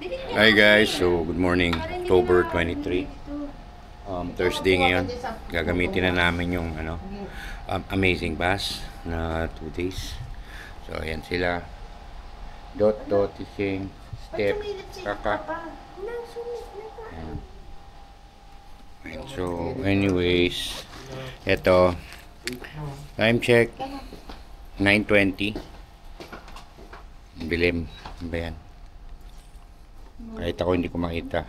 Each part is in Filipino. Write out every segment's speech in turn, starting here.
Hi guys, so good morning, October 23, Thursday ngayon. Gagamitin na namin yung Amazing Bus na 2 days. So ayan sila, Dot, Tising, Step, Kaka. Ayan. So anyways, eto, time check 9:20. Bilim ba yan? Kahit ako hindi ko makita.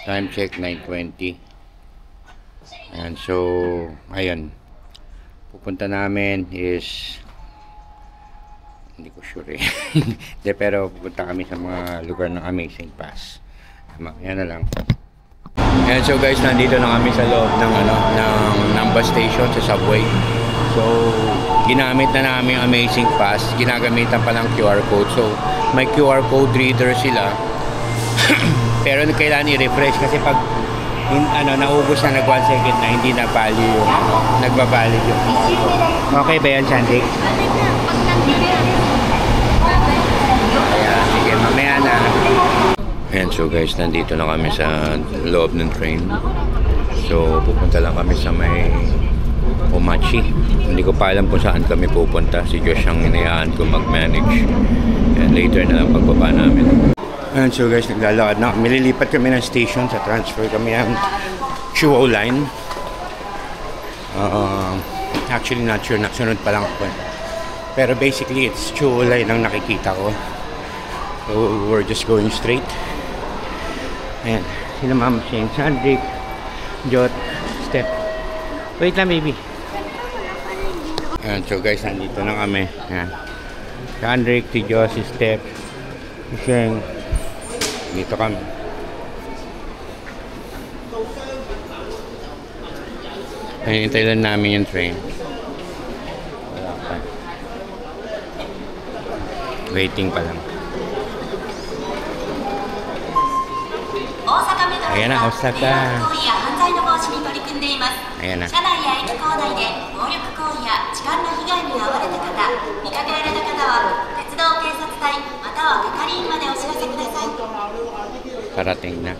Time check 9:20. And so ayun, pupunta namin is hindi ko sure eh. De, pero pupunta kami sa mga lugar ng Amazing Pass. Yan na lang. And so guys, nandito na kami sa loob ng ng bus station sa subway. So ginamit na namin yung Amazing Pass. Ginagamitan pa ng QR code. So may QR code reader sila. Pero kailangan i-refresh kasi pag naubos na nag 1 second na hindi na value yung nagba-valid yung okay ba yan, Sandy? Kaya sige, mamaya na. And so guys, nandito na kami sa loob ng train. So pupunta lang kami sa may Omachi. Hindi ko pa alam kung saan kami pupunta. Si Josh ang inayaan ko mag-manage. And later na lang pagbaba namin. And so guys, naglalakad na. Mililipat kami ng station sa transfer kami ang Chuo line. Actually not sure, nasunod pa lang ako. Pero basically it's Chuo line ang nakikita ko. So we're just going straight. Ayan, sila Mama Shane, Sandrick, Jot, Step. Wait lang baby. Ayan, so guys, nandito na kami. Ayan. Sandrick, si Josie, Step, Shane. Dito kami. Hinintay lang namin yung train. Wala pa. Waiting pa lang. Ayan na, Osaka. Ayan na. Parating na.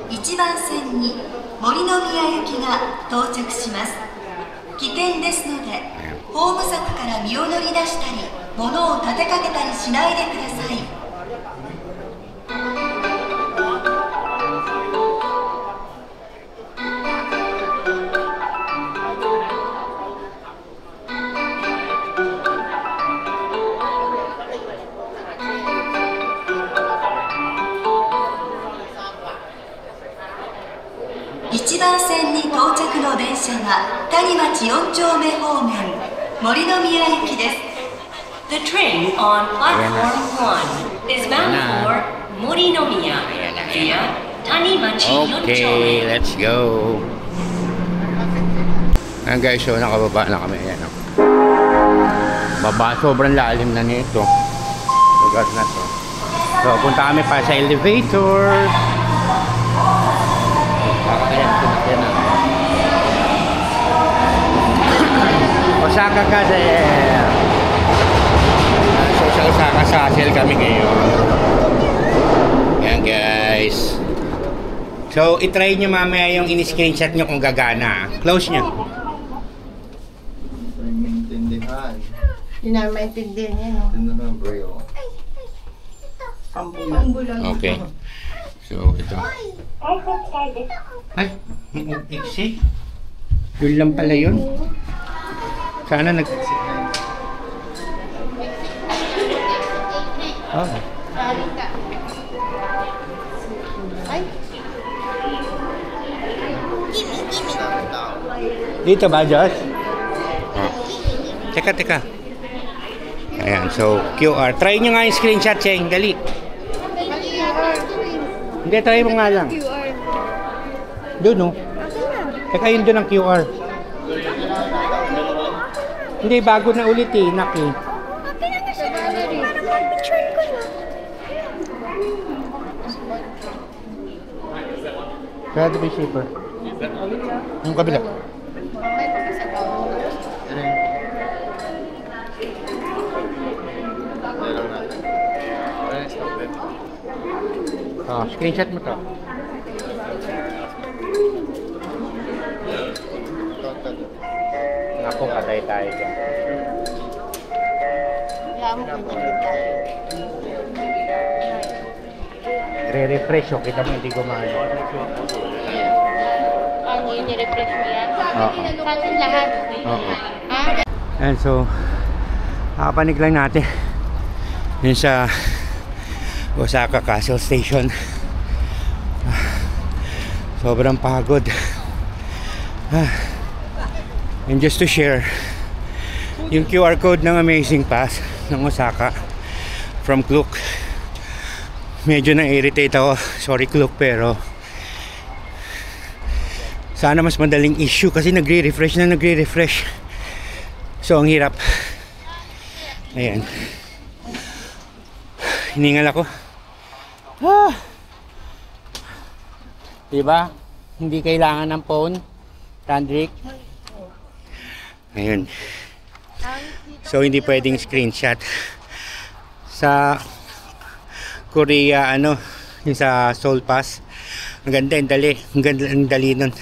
Ichiban senに森の宮行きが到着します。危険ですので、ホーム柵から身を乗り出したり、物を立てかけたりしないでください。1番線に到着の電車は谷町4丁目方面森の宮行きです。The train on platform 1 is bound for Morinomiya via Tanimachi 4丁目. Okay, let's go. Ayan guys, so nakababa na kami. Ayan, baba, sobrang lalim na nito. Lugar na to. So punta kami pa sa elevator. Osaka kasi. So sa Osaka sa Castle kami ngayon. Yan guys. So itry nyo mamaya yung in-screenshot nyo kung gagana. Close nyo. Hindi na maintindihan niya, no? Ambulan. Okay. So ito. Ay, exit. Yun lang pala yun. Sana nag... Oh. Dito ba, Josh? Oh. Teka. Ayan, so QR. Try nyo nga yung screenshot, Cheng. Dali. Hindi, try mo nga lang. Doon, no? Teka, yun doon ang QR. Hindi, bago na ulit eh, Naki. Picture ko na. Try to be cheaper. Yung kabila. Screenshot mo to. Ako, patay tayo dyan. Re-refresh o, kita mo hindi gumano. Ang i-refresh mo yan? Oo. Sa atin lahat? Oo. Ha? And so, nakapanig lang natin yun sa Osaka Castle Station. Sobrang pagod. And just to share, yung QR code ng Amazing Pass ng Osaka from Klook, medyo na-irritate ako. Sorry Klook, pero sana mas madaling issue kasi nagre-refresh na nagre-refresh. So ang hirap. Ayan. Hiningal ako. Diba? Hindi kailangan ng phone, Tandrik. Ayun. So hindi pwedeng screenshot. Sa Korea, ano, yung sa Seoul Pass, ang ganda, ang dali. Ang dali nun.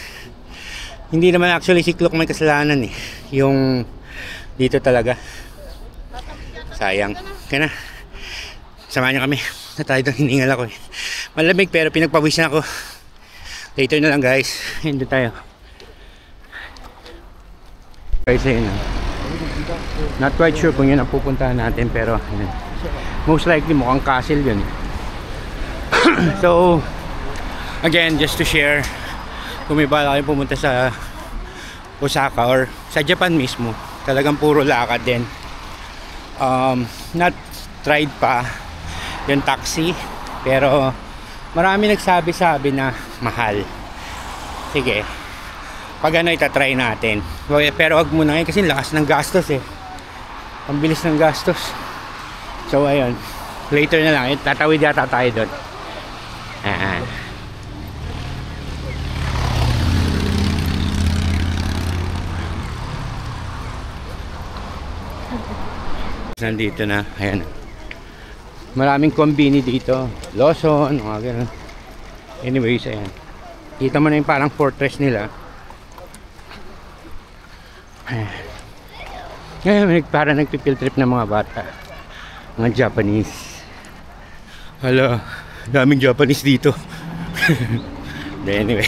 Hindi naman actually si Klook may kasalanan eh. Yung dito talaga. Sayang. Kaya na. Samahan niyo kami. Natay doon, hiningal ako eh. Malamig pero pinagpawisan ako. Later na lang guys. Hindi tayo. Guys, ayun. Not quite sure kung yun ang pupuntahan natin pero ayun. Most likely mukhang castle yun. So, again, just to share, kung may bala kayo pumunta sa Osaka or sa Japan mismo, talagang puro lakad din. Not tried pa yung taxi, pero marami nagsabi-sabi na mahal. Sige, pag ano itatry natin. Pero wag muna ngayon kasi lakas ng gastos eh. Ang bilis ng gastos. So ayun, later na lang. Tatawid yata tayo doon. Nandito na, ayan. Maraming kombini dito. Lawson, mga ganun. Anyways, ayan. Kita mo na yung parang fortress nila. Ngayon, parang nagpipil trip ng mga bata. Mga Japanese. Hala, daming Japanese dito. Anyway.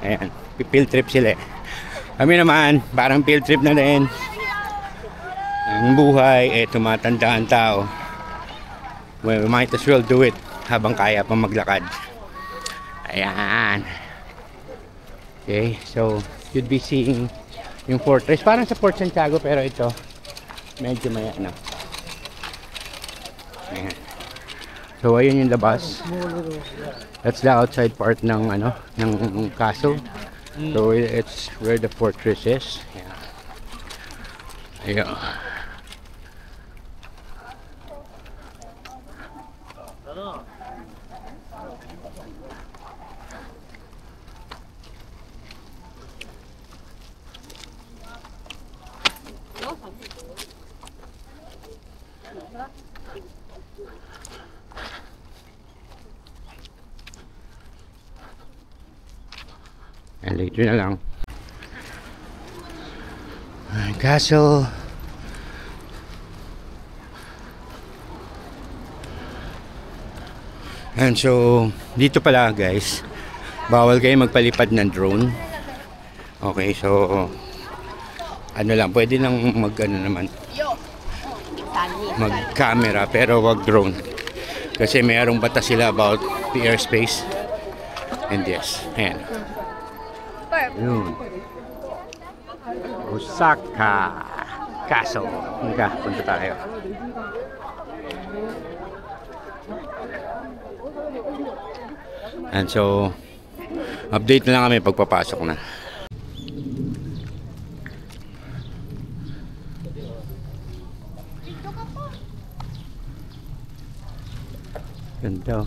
Ayan, pipil trip sila eh. Kami naman, parang field trip na rin. Ang buhay, tumatanda ang tao. Well, we might as well do it habang kaya pa maglakad. Ayan. Okay, so you'd be seeing yung fortress. Parang sa Fort Santiago pero ito medyo may ano. Ayan. So ayun yung labas. That's the outside part ng ano, ng castle. So it's where the fortress is. Yeah. Ayan. And later na lang. Castle. And so, dito pala guys, bawal kayo magpalipad ng drone. Okay, so ano lang, pwede lang mag-camera pero wag drone. Kasi mayroong batas sila about the airspace. And yes, ayan. Yun. Osaka Castle. Hindi, punta tayo. And so, update na lang kami pagpapasok na. Ganda.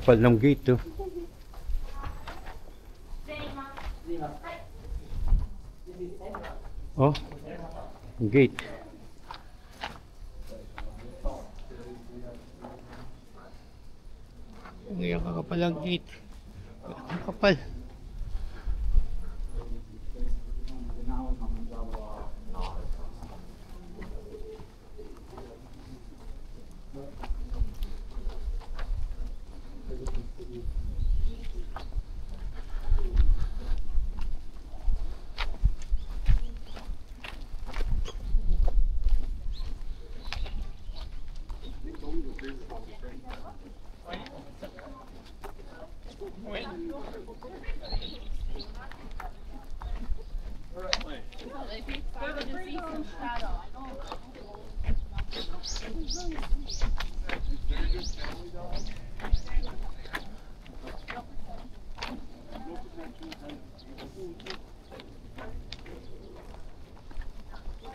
Kapal ng gate to. Oh, gate. Ngayon kakapal ang gate. Ang kapal.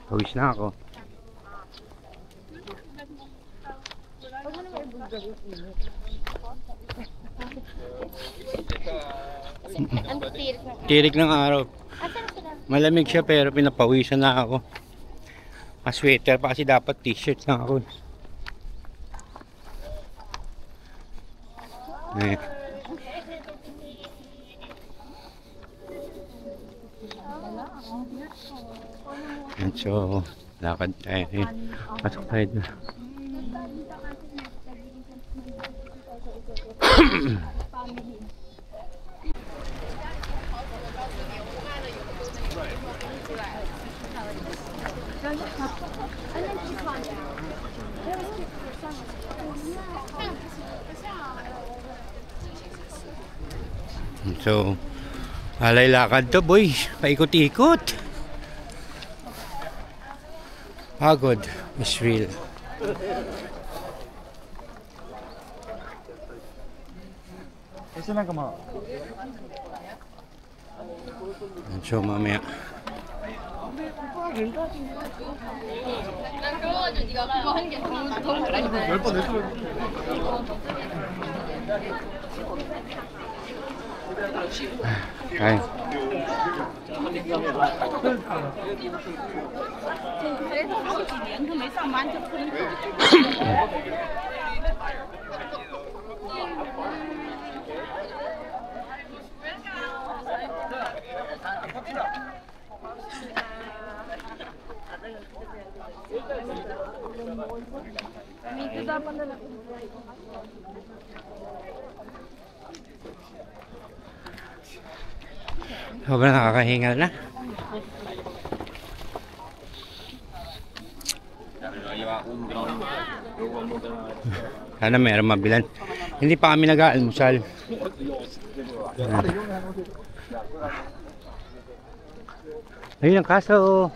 Pawis na ako. Ang tirik na. Tirik ng araw. Asan sila? Malamig siya pero pinapawisan na ako. Sweater pa kasi dapat t-shirt lang ako. Eh. And so, lakad tayo. Pasok tayo doon. So, alay lakad to boy. Paikot-ikot. Pagod is real. So mamaya kain. Sobrang nakakahingal na. Sana meron mabilan. Hindi pa kami nag-aalmusal. Ayun ang kaso.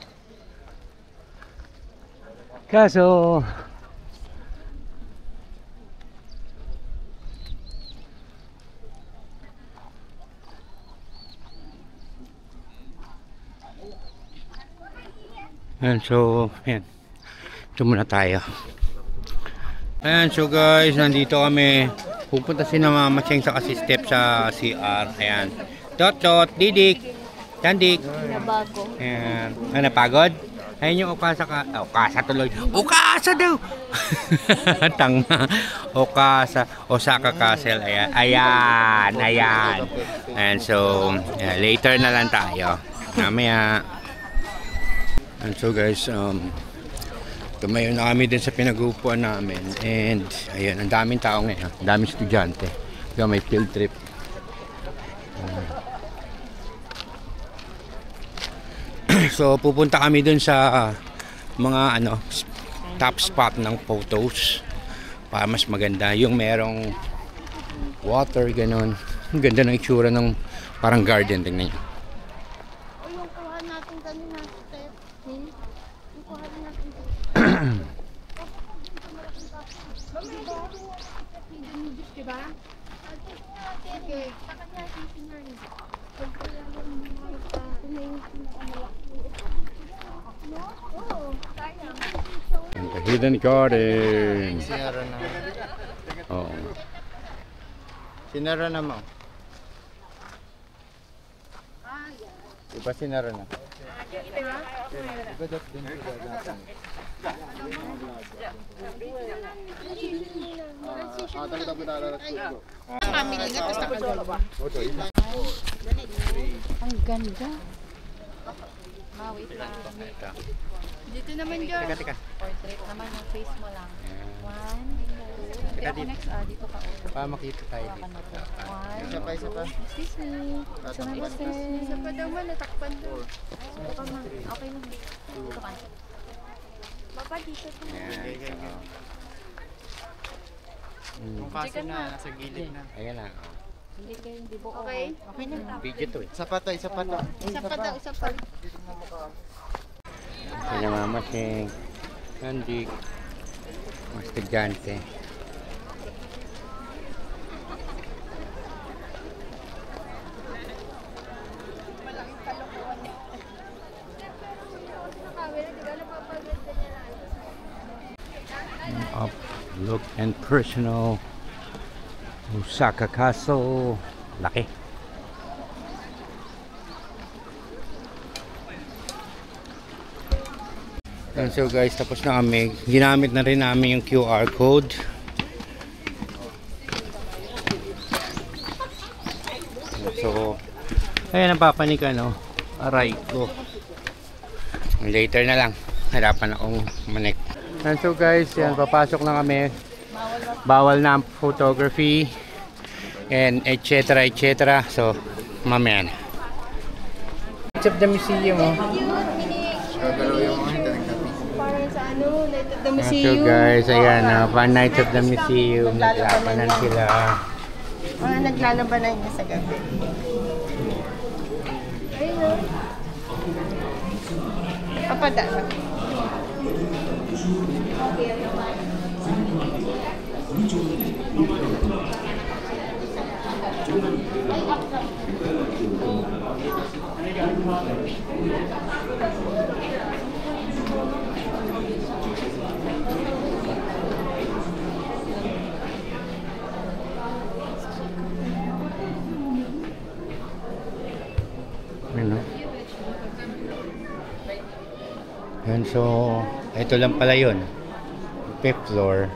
Ayan, so, ayan. Ito muna tayo. Ayan, so guys, nandito kami. Pupunta si na Mama Cheng sa kasi step sa CR. Ayan. Tot, Didik, Tandik. Nabago. Ayan. Ano, napagod? Ayan yung Okasa ka. Okasa tuloy. Okasa daw! Tanga. Okasa. Osaka Castle. Ayan. And so, later na lang tayo. Mamaya. And so guys, tumayo na kami din sa pinag-uupuan namin. And ayun, ang daming tao ngayon. Ang daming estudyante. Kaya may field trip. So pupunta kami dun sa mga top spot ng photos para mas maganda. Yung merong water, ganun. Ang ganda ng itsura ng parang garden. Tingnan nyo. Yung kuha natin kanina step. Yung kuha natin step. Diba? Okay. Sa kanya sisingan. The hidden garden. Oh. Sinara na mo. Diba sinara na? Diba dat din sila natin? Family nga, tapos nakagalawa. Ang ganda. Wait lang. Dito naman dyan. Teka. Portrait naman yung face mo lang. 1, 2. Pero ako next, dito ka. Para makita tayo dito. Isa pa, isa pa. Excuse me. Isa na kasi. Isa pa daw man, natakpan doon. Dito ka man. Okay lang. Dito ka. Baba, dito ka. Kung kaso na, nasa gilid na. Ayan na. Hindi kayo, hindi buo. Okay? Okay na. Video to eh. Isa pa to, isa pa to. Isa pa daw, isa pa. Kaya mama si Andy. Mga estudyante. Up, look and personal. Osaka Castle. Laki. And so guys, tapos na kami. Ginamit na rin namin yung QR code. So, ayan ang papanik ano. Aray ko. Later na lang. Harapan akong manik. And so guys, yan, papasok na kami. Bawal na ang photography and etc. etc. So, mamaya na. It's of the museum oh. Gagalaw yung mga hindi nagtabi. Parang sa ano, Night of the So Museum. guys, ayan na, Fun Nights of the Museum. Naglabanan sila. Mga naglalabanan niya sa gabi. Ayun o. Papada na. Ano? Yan, so, ito lang pala yun. 5th floor.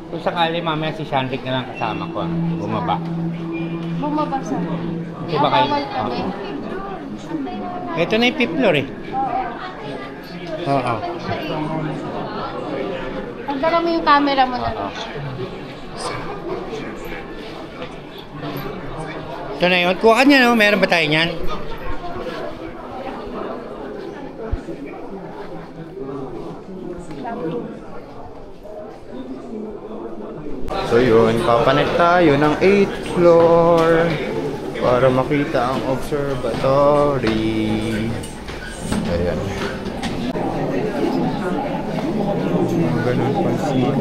Kung sakali mamaya si Shanrik na lang kasama ko, bumaba. Bumaba sa. Ito ba kayo? Bawal kami. Ito na yung 5th floor eh. Oo. Pagdala mo yung camera mo na. Oo. Ito na yun. Kuha ka niya no? Meron ba tayo niyan? So yun, papanik tayo ng 8th floor para makita ang observatory. Ayan. Ganun pansin.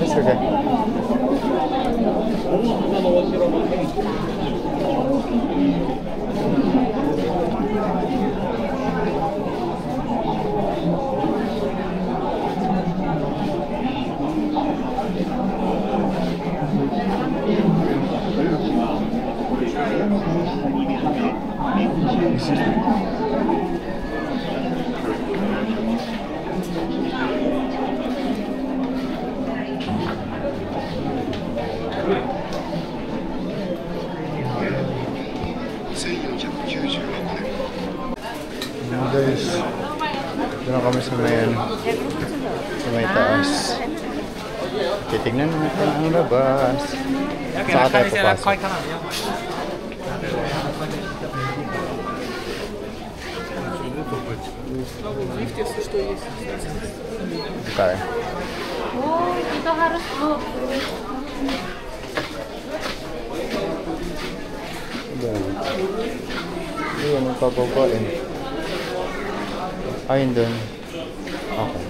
That's okay. Guys, doon na kami sa may taas. Titignan natin ang labas. Saka tayo papasok. Okay. Oh, dito harus mo. Ayun, ang pababa eh. Ayun dun. Okay.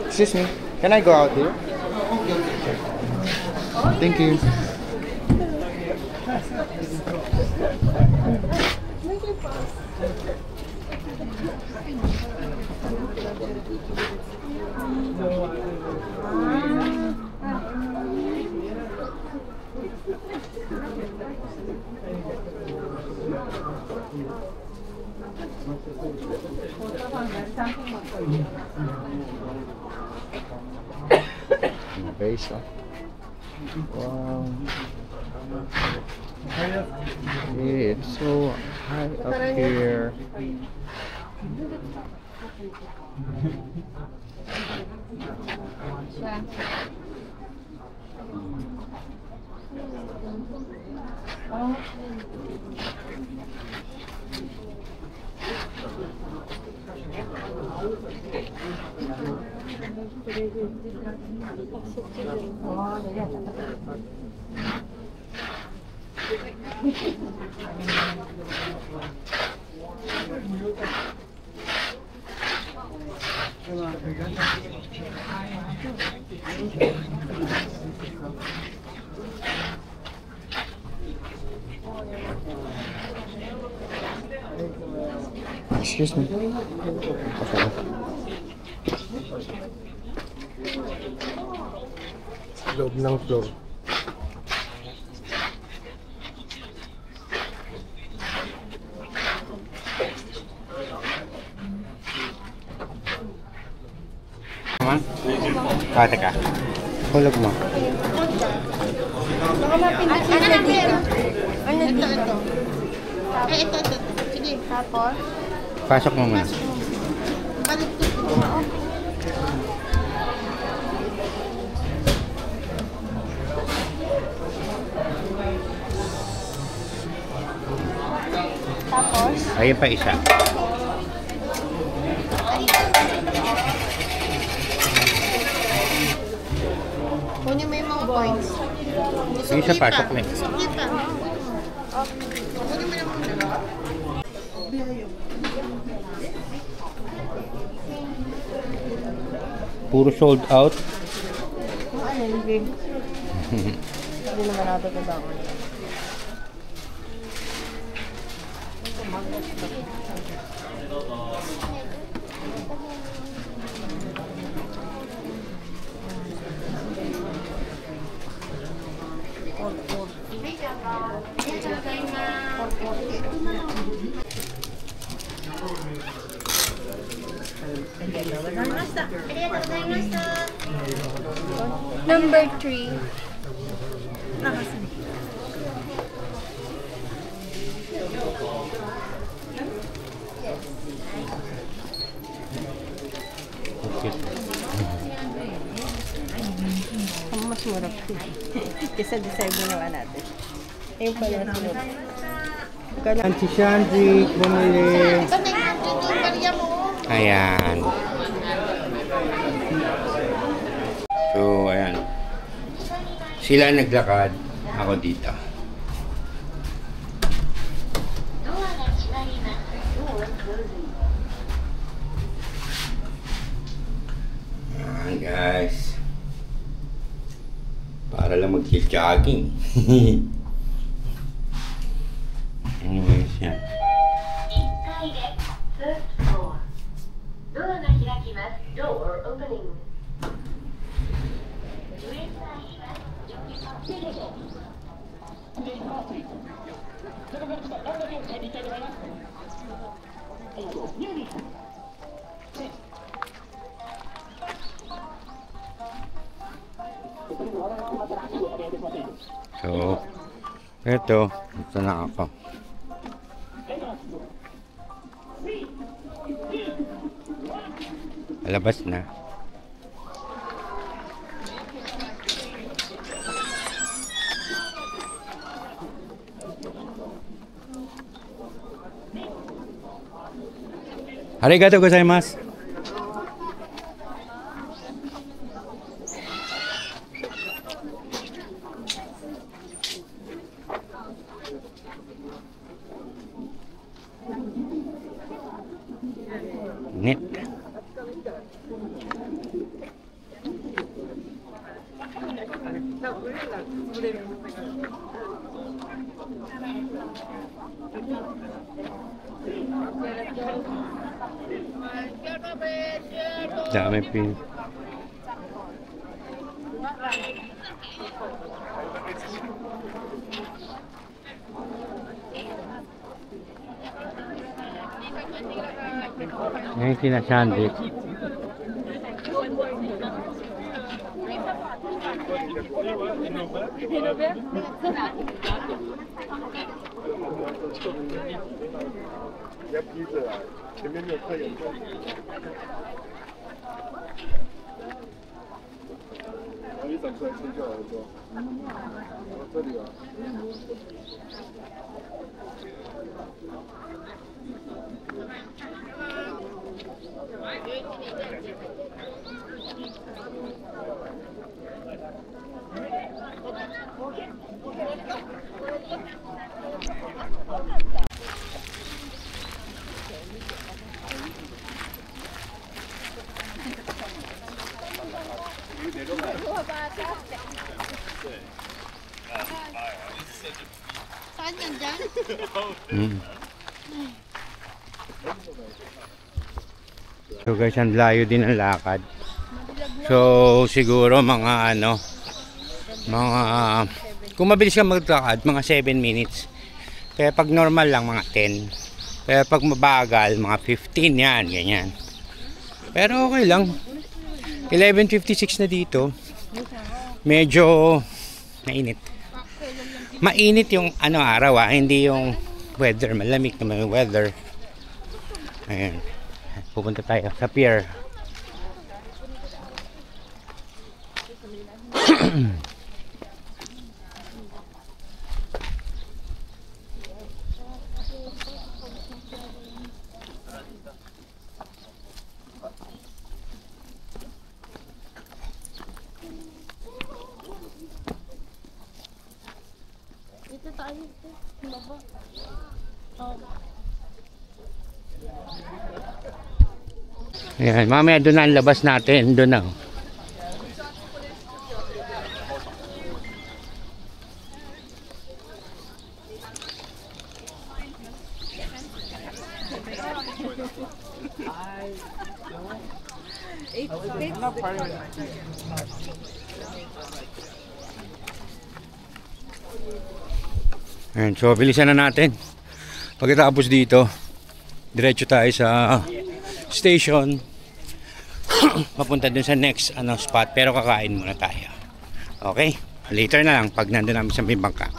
Excuse me, can I go out here? Thank you. Base, oh. Wow. It's so high up here. Excuse me. Okay. Loob ng floor. Naman? Ah, teka. Hulog mo. Baka mapindot na dito. Ano dito? Ito. Sige. Tapos? Pasok mo muna. Balik dito. Tapos? Ayun pa isa. Kunin mo yung mga points. Yung isa pasok na eh. Sige pa. Kunin mo na muna. Puro sold out. Ano yung big? Hindi naman natin kailangan. Number 3. Ang mas mura po. Kasi decide ginawa natin. Ayun pala yung sunod. Si Shandrick, bumili. Saan na yung barya mo? Ayan. So, ayan. Sila naglakad. Ako dito. Ayan, guys. Para lang mag-jogging. Anyways, yan. 1階で First floor ドアが開きます Door opening 上に入りますSo, ito na ako. Alabas na. Arigatou gozaimasu. Init. Dami pin. Ngayon sinasandit. Saan yan dyan? So guys, ang layo din ang lakad. So siguro mga kung mabilis ka maglakad, mga 7 minutes. Kaya pag normal lang, mga 10. Kaya pag mabagal, mga 15 yan, ganyan. Pero okay lang. 11:56 na dito. Medyo mainit. Mainit yung araw, hindi yung weather. Malamig naman yung weather. Ayan. Pupunta tayo sa pier. Dito tayo. Baba. Ayan, mamaya doon na ang labas natin. Doon na. Ayan, so bilisan na natin. Pagkatapos dito, diretso tayo sa station. Papunta dun sa next spot, pero kakain muna tayo. Okay? Later na lang pag nandun namin sa may bangka.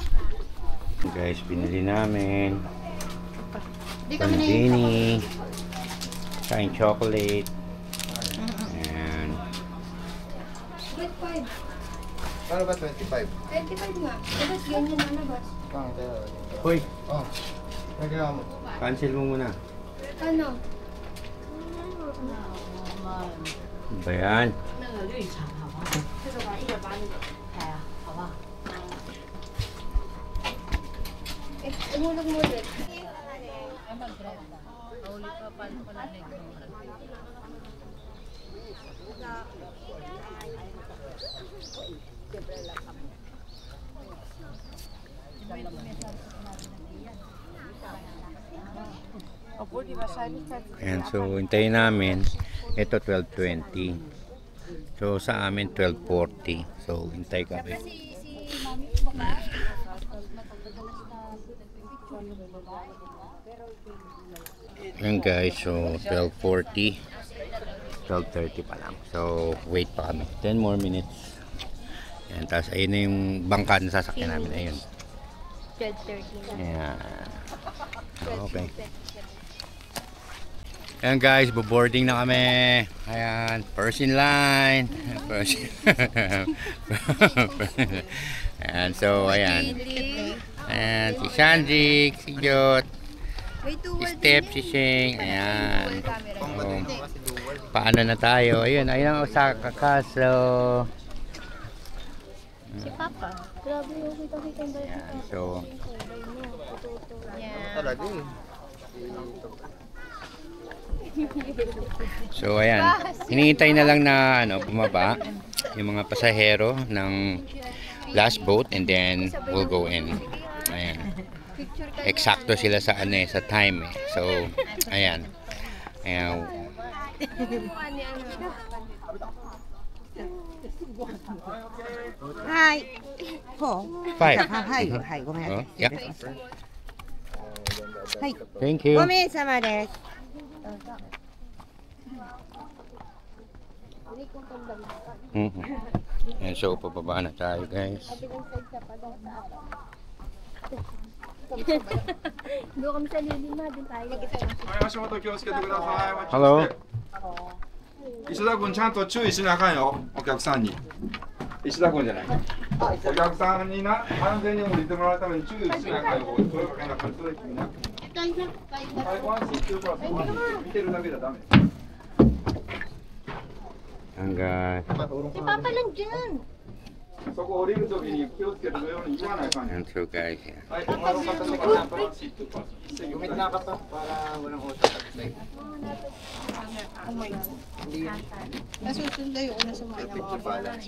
Guys, binili namin pandini, kain chocolate. Ayan. Paano ba 25? 25 nga. Dapat ganyan na labas. Hoy, Nagkakawa mo. cancel mo muna. Ano? Ano ba yan? Umulog mo ulit. Ayan, so hintayin namin. Ito 12:20. So sa amin 12:40. So hintay kami. Ayan guys, so 12:40. 12:30 pa lang. So wait pa kami. 10 more minutes. Ayan, tapos ayun na yung bangka na sasakyan namin. Ayun. 12:30 na. Ayan. Okay. Ayan guys, boarding na kami. Ayan, first in line. Ayan, so ayan. Ayan, si Shandrik, si Jot. May dual Step si Sheng. Ayan. Oh, paano na tayo? Ayun, ayun ang Osaka Castle. Si Papa. Grabe yung kita-kita ba yung Ayan, so, Talaga eh. so ayan. Hinihintay na lang na ano, bumaba yung mga pasahero ng last boat and then we'll go in. Ayan. Eksakto sila sa ano eh, sa time eh. So, ayan. Ayan. Hi. Oh. Five. Hi. Hi. Go Oh, ahead. yeah. Hi. Thank you. 5名様です。 Ayan, so pababa na tayo guys. Doon kami sa Lilima, din tayo. 足元気をつけてください。 Hello. 石田君ちゃんと注意しなあかんよ、お客さんに。石田君じゃない。お客さんにな、安全に降りてもらうために注意しなあかんよ。声かけなあかん。それ君な。はい、ワンシーツープラスワン。見てるだけじゃダメ。 Hanggang Si Papa lang dyan. そこ降りるときに気をつけてるように言わないかんよ。 and so guys. Yeah. はい、お前の方の方ワンシーツープラス。Gumit na ka pa para walang utak at slide. Nasusunod yung una sa mga Picture balance.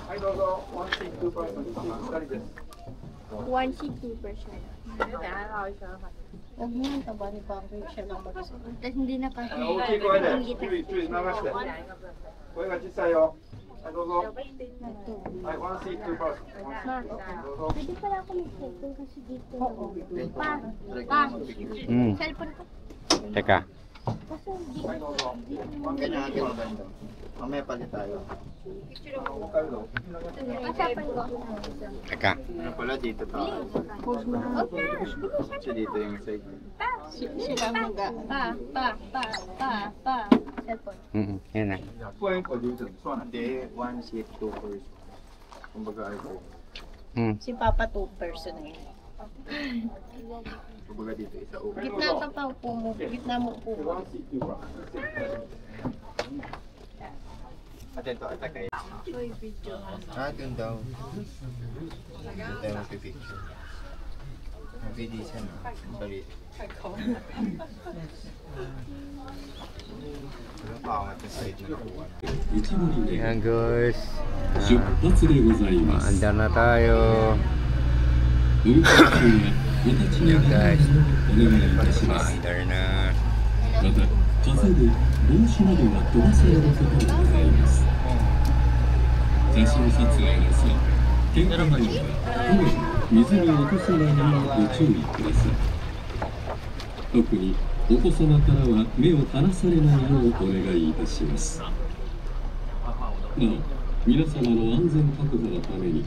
Hai, どうぞ。ワンシーツープラス2人です。 One seat, 2%. Huwag mo yung taba ni Papa siya lang mag-isa. Tapos hindi na pa. 大きい声で注意注意流して声が小さいよ。はいどうぞ。はいワンシーツーパーソン。どうぞ。 Pwede pala ako mag-cellphone kasi dito. Pa, cellphone ko. Teka. Kasi hindiはいどうぞ。 Mamaya palit tayo. ang cellphone ko. Teka. Ano pala dito tayo? Huwag na. Kasi dito yung side. Sila mag- Cellphone. Yan na. 公園こで言うてるそうなんで。 Hindi, one seat, two person. Kumbaga ito. Si Papa 2 person na yun. Kumbaga dito, isa upo. Gitna ka pa upo mo. Gitna mo upo mo. ワンシーツーパーソン。 At ito, atakay. Dun daw. Dun tayo magpipicture. Mabilisan na. Balik. Walang pangat na side na nakuha na. Yan guys. 出発でございます。 Andar na tayo. 運行中はお立ちに Yan なり guys. お願いいたします。 Andar na. また、風で帽子などが飛ばされることがございます。写真撮影の際、天気には船に水に落とさないようご注意ください。特にお子様からは目を離されないようお願いいたします。なお、皆様の安全確保のために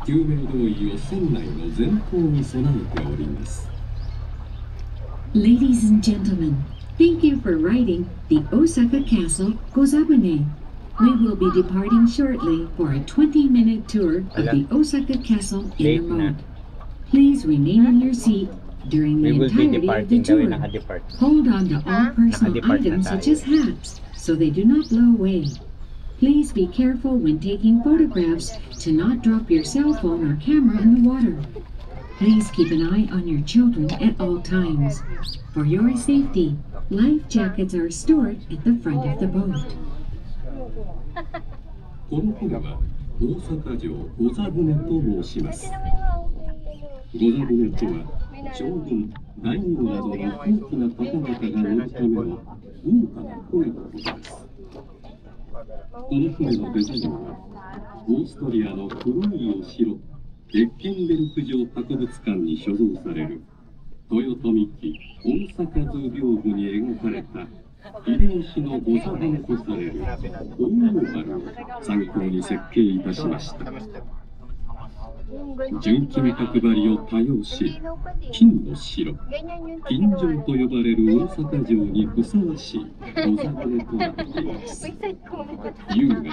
救命胴衣を船内の前方に備えております。 Ladies and gentlemen, thank you for riding the Osaka Castle Gozabune. We will be departing shortly for a 20-minute tour of the Osaka Castle inner moat. Please remain in your seat during the entirety of the tour. Hold on to all personal items such as hats so they do not blow away. Please be careful when taking photographs to not drop your cell phone or camera in the water. Please keep an eye on your children at all times. For your safety, life jackets are stored at the front of the boat. この船は大阪城御座船と申します。御座船とは将軍、大名などの高貴な方々が乗るための豪華な船のことです。この船のデザインはオーストリアの古いお城エッケンベルク城博物館に所蔵される豊臣記大阪図屏風に描かれた秀吉の御座船とされる大大丸を参考に設計いたしました。純金角張りを多用し、金の城、金城と呼ばれる大阪城にふさわしい御座船となっています。優雅に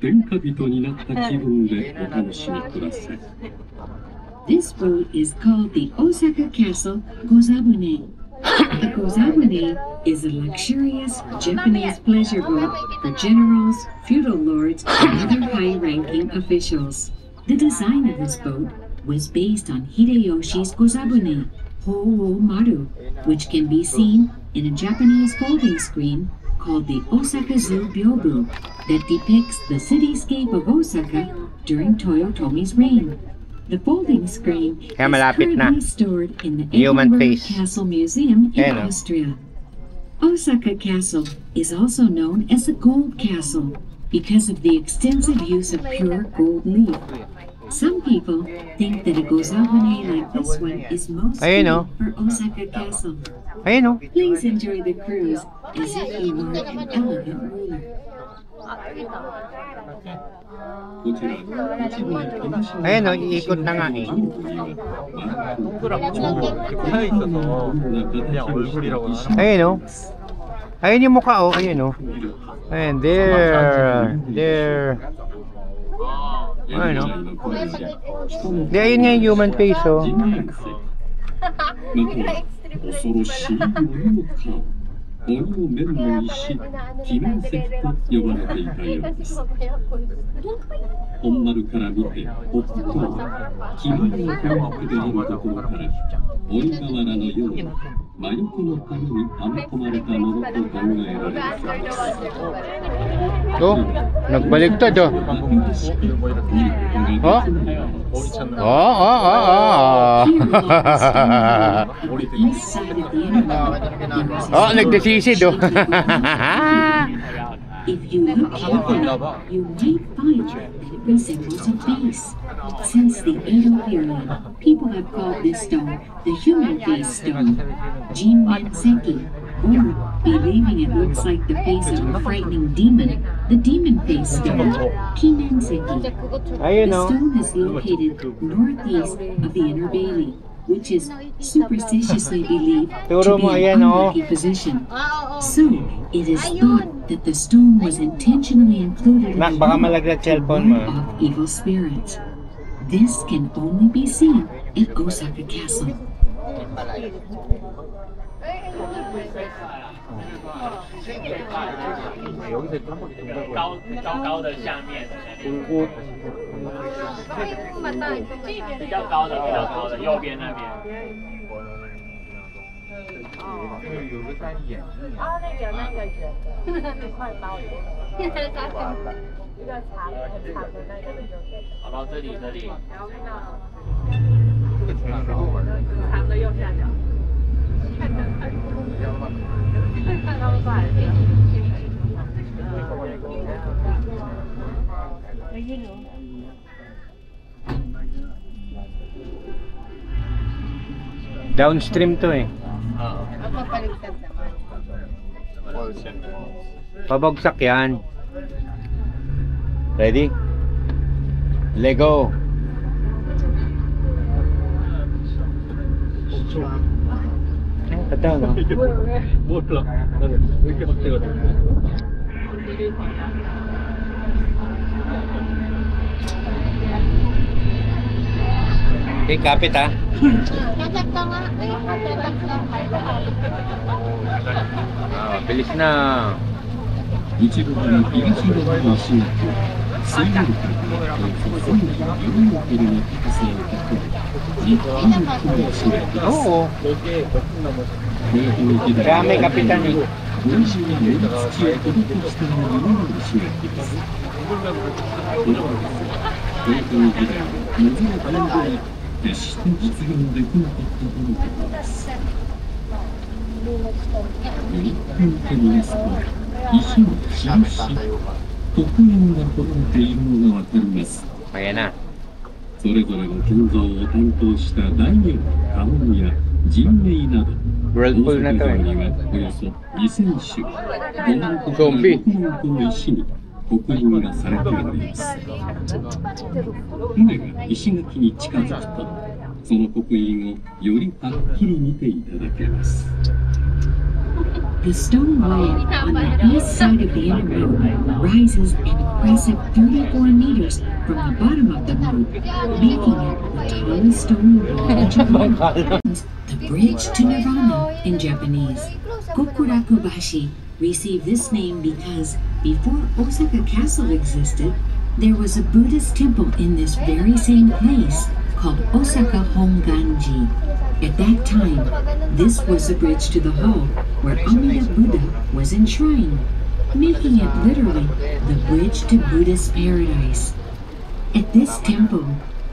天下人になった気分でお楽しみください。This boat is called the Osaka Castle Gozabune. The Gozabune is a luxurious Japanese pleasure boat for generals, feudal lords, and other high-ranking officials. The design of this boat was based on Hideyoshi's Gozabune, Ho-o Maru, which can be seen in a Japanese folding screen called the Osaka Zoo Byobu that depicts the cityscape of Osaka during Toyotomi's reign. The folding screen is Kaya malapit na. currently stored in the Human Edinburgh face. Castle Museum in Ayan, oh. Austria. Osaka Castle is also known as the Gold Castle because of the extensive use of pure gold leaf. Some people think that a gozabune like this one is most Ayan, oh. suited for Osaka Castle. Ayun o. Please enjoy the cruise as if you were an elegant ruler. こちら、一部の飛車 Ayan o, iikot na nga eh. Ayun o. Ayun yung mukha o. Ayun o. Ayun, there. There. Ayun o. Di, ayun nga yung human face o. 恐ろしい鬼の顔、鬼の面の石、鬼面石と呼ばれていたようです。本丸から見て、北東、鬼面の方角であるところから、鬼瓦のように魔除けのために編み込まれたものと考えられるそうです。 Oh, nagbaligtad oh. Oh? East side of the interval, Oh, nagdesisid oh. if you look carefully, you might find that it resembles a face. Since the Edo period, people have called this stone the human face stone, Jinmenseki, or believing it looks like the face of a frightening demon, the demon face stone, Kimenseki. Ayun The oh. stone is located northeast of the inner bailey, which is superstitiously believed to Turo be mo, an ayan, oh. unlucky position. So, it is thought that the stone was intentionally included in Nak, the baka book malaglag to cellphone ward mo. off evil spirits. This can only be seen at Osaka Castle. 高的下面，比较高的，右边那边。好了，这里。长的右下角。看他们过来。 Downstream to eh. Papaligtad naman. Pabagsak yan. Ready? Lego. Ito no? Okay, kapit ha. Tatak ka nga. Tatak lang. Bilis na. 内側に東側が足を水道力からおよそ34メートルの高さを誇る日本の雲を占めています。 Oo. 豊臣時代 Kaya may kapitan eh. 同時に森土を施したものを占めています。これは豊臣時代水の誕生に決して実現できなかったとのことです。日本を手にすと石を印、刻印が彫られているのがわかります。 Ayan na. それぞれの建造を担当した大名、家紋や人名など、 Whirlpool na to 大阪城にeh. はおよそ2000種、5万個からゾンビ6万個の石に刻印がされております。船が石垣に近づくと、その刻印をよりはっきり見ていただけます。The stone wall on the east side of the inner moat rises an impressive 34 meters from the bottom of the moat, making it the tallest stone wall in Japan. The bridge to Nirvana in Japanese, Kokurakubashi, received this name because before Osaka Castle existed, there was a Buddhist temple in this very same place called Osaka Honganji. At that time, this was the bridge to the hall where Amida Buddha was enshrined, making it literally the bridge to Buddha's paradise. At this temple,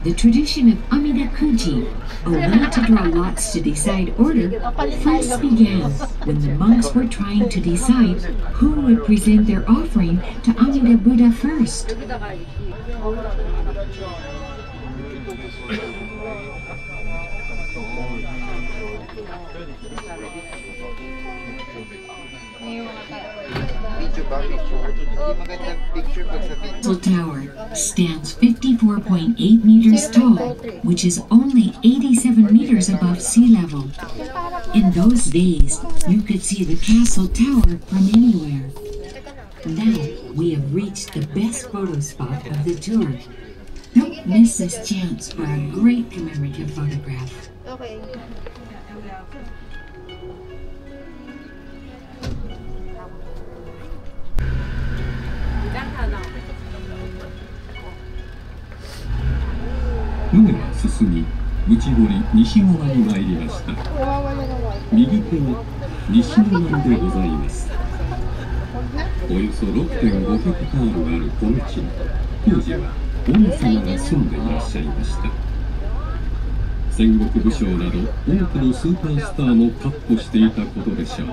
the tradition of Amida Kuji, a way to draw lots to decide order, first began when the monks were trying to decide who would present their offering to Amida Buddha first. The tower stands 54.8 meters tall, which is only 87 meters above sea level. In those days, you could see the castle tower from anywhere. Now, we have reached the best photo spot of the tour. Don't miss this chance for a great commemorative photograph. Okay.船は進み、内堀西側に参りました。右手に西の丸でございます。およそ 6.5 ヘクタールあるこの地に、当時は王様が住んでいらっしゃいました。戦国武将など多くのスーパースターも闊歩していたことでしょう。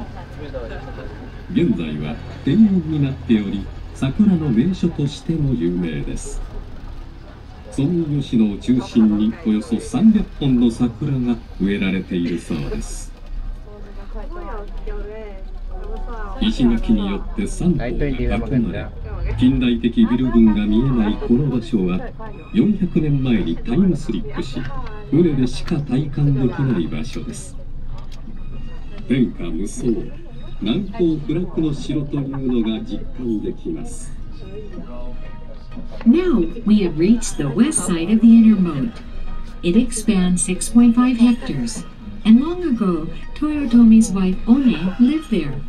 現在は庭園になっており、桜の名所としても有名です。ソメイヨシノを中心におよそ300本の桜が植えられているそうです。石垣によって3方が囲まれ、近代的ビル群が見えないこの場所は400年前にタイムスリップし、船でしか体感できない場所です。天下無双、難攻不落の城というのが実感できます。Now we have reached the west side of the inner moat. It expands 6.5 hectares, and long ago, Toyotomi's wife One lived there.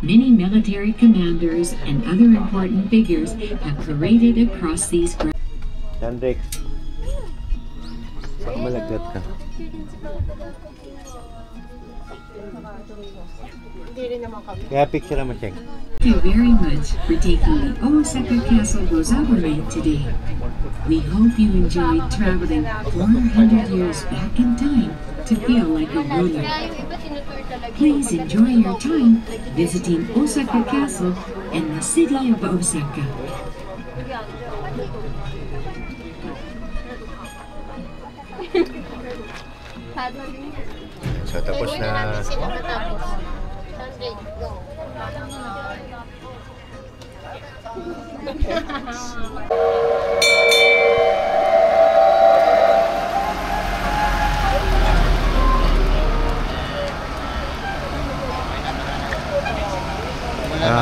Many military commanders and other important figures have paraded across these grounds. Hendrik, baka malagdat ka. Kaya picture naman, Cheng. Thank you very much for taking the Osaka Castle Gozabure today. We hope you enjoyed traveling 400 years back in time to feel like a ruler. Please enjoy your time visiting Osaka Castle and the city of Osaka. So tapos na.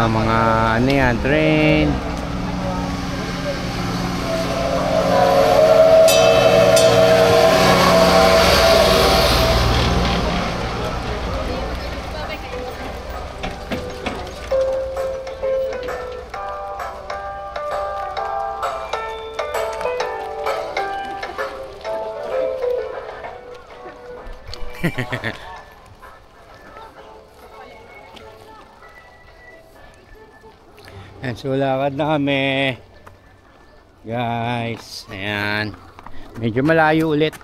Mga ano yan, train. Ayan, so lakad na kami guys, ayan, medyo malayo ulit.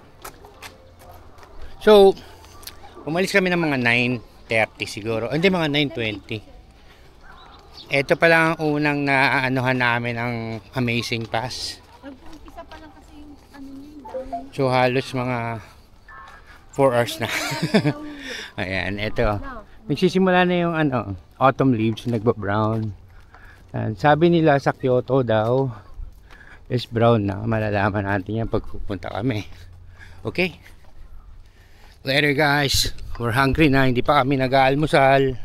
So umalis kami ng mga 9:30 siguro, hindi mga 9:20. Ito pa lang ang unang naanuhan namin ang Amazing Pass. So halos mga 4 hours na. Ayan, ito nagsisimula na yung autumn leaves, nagba-brown. Sabi nila sa Kyoto daw is brown na. Malalaman natin yan pag pupunta kami. Okay? Later guys. We're hungry na. Hindi pa kami nag-aalmusal.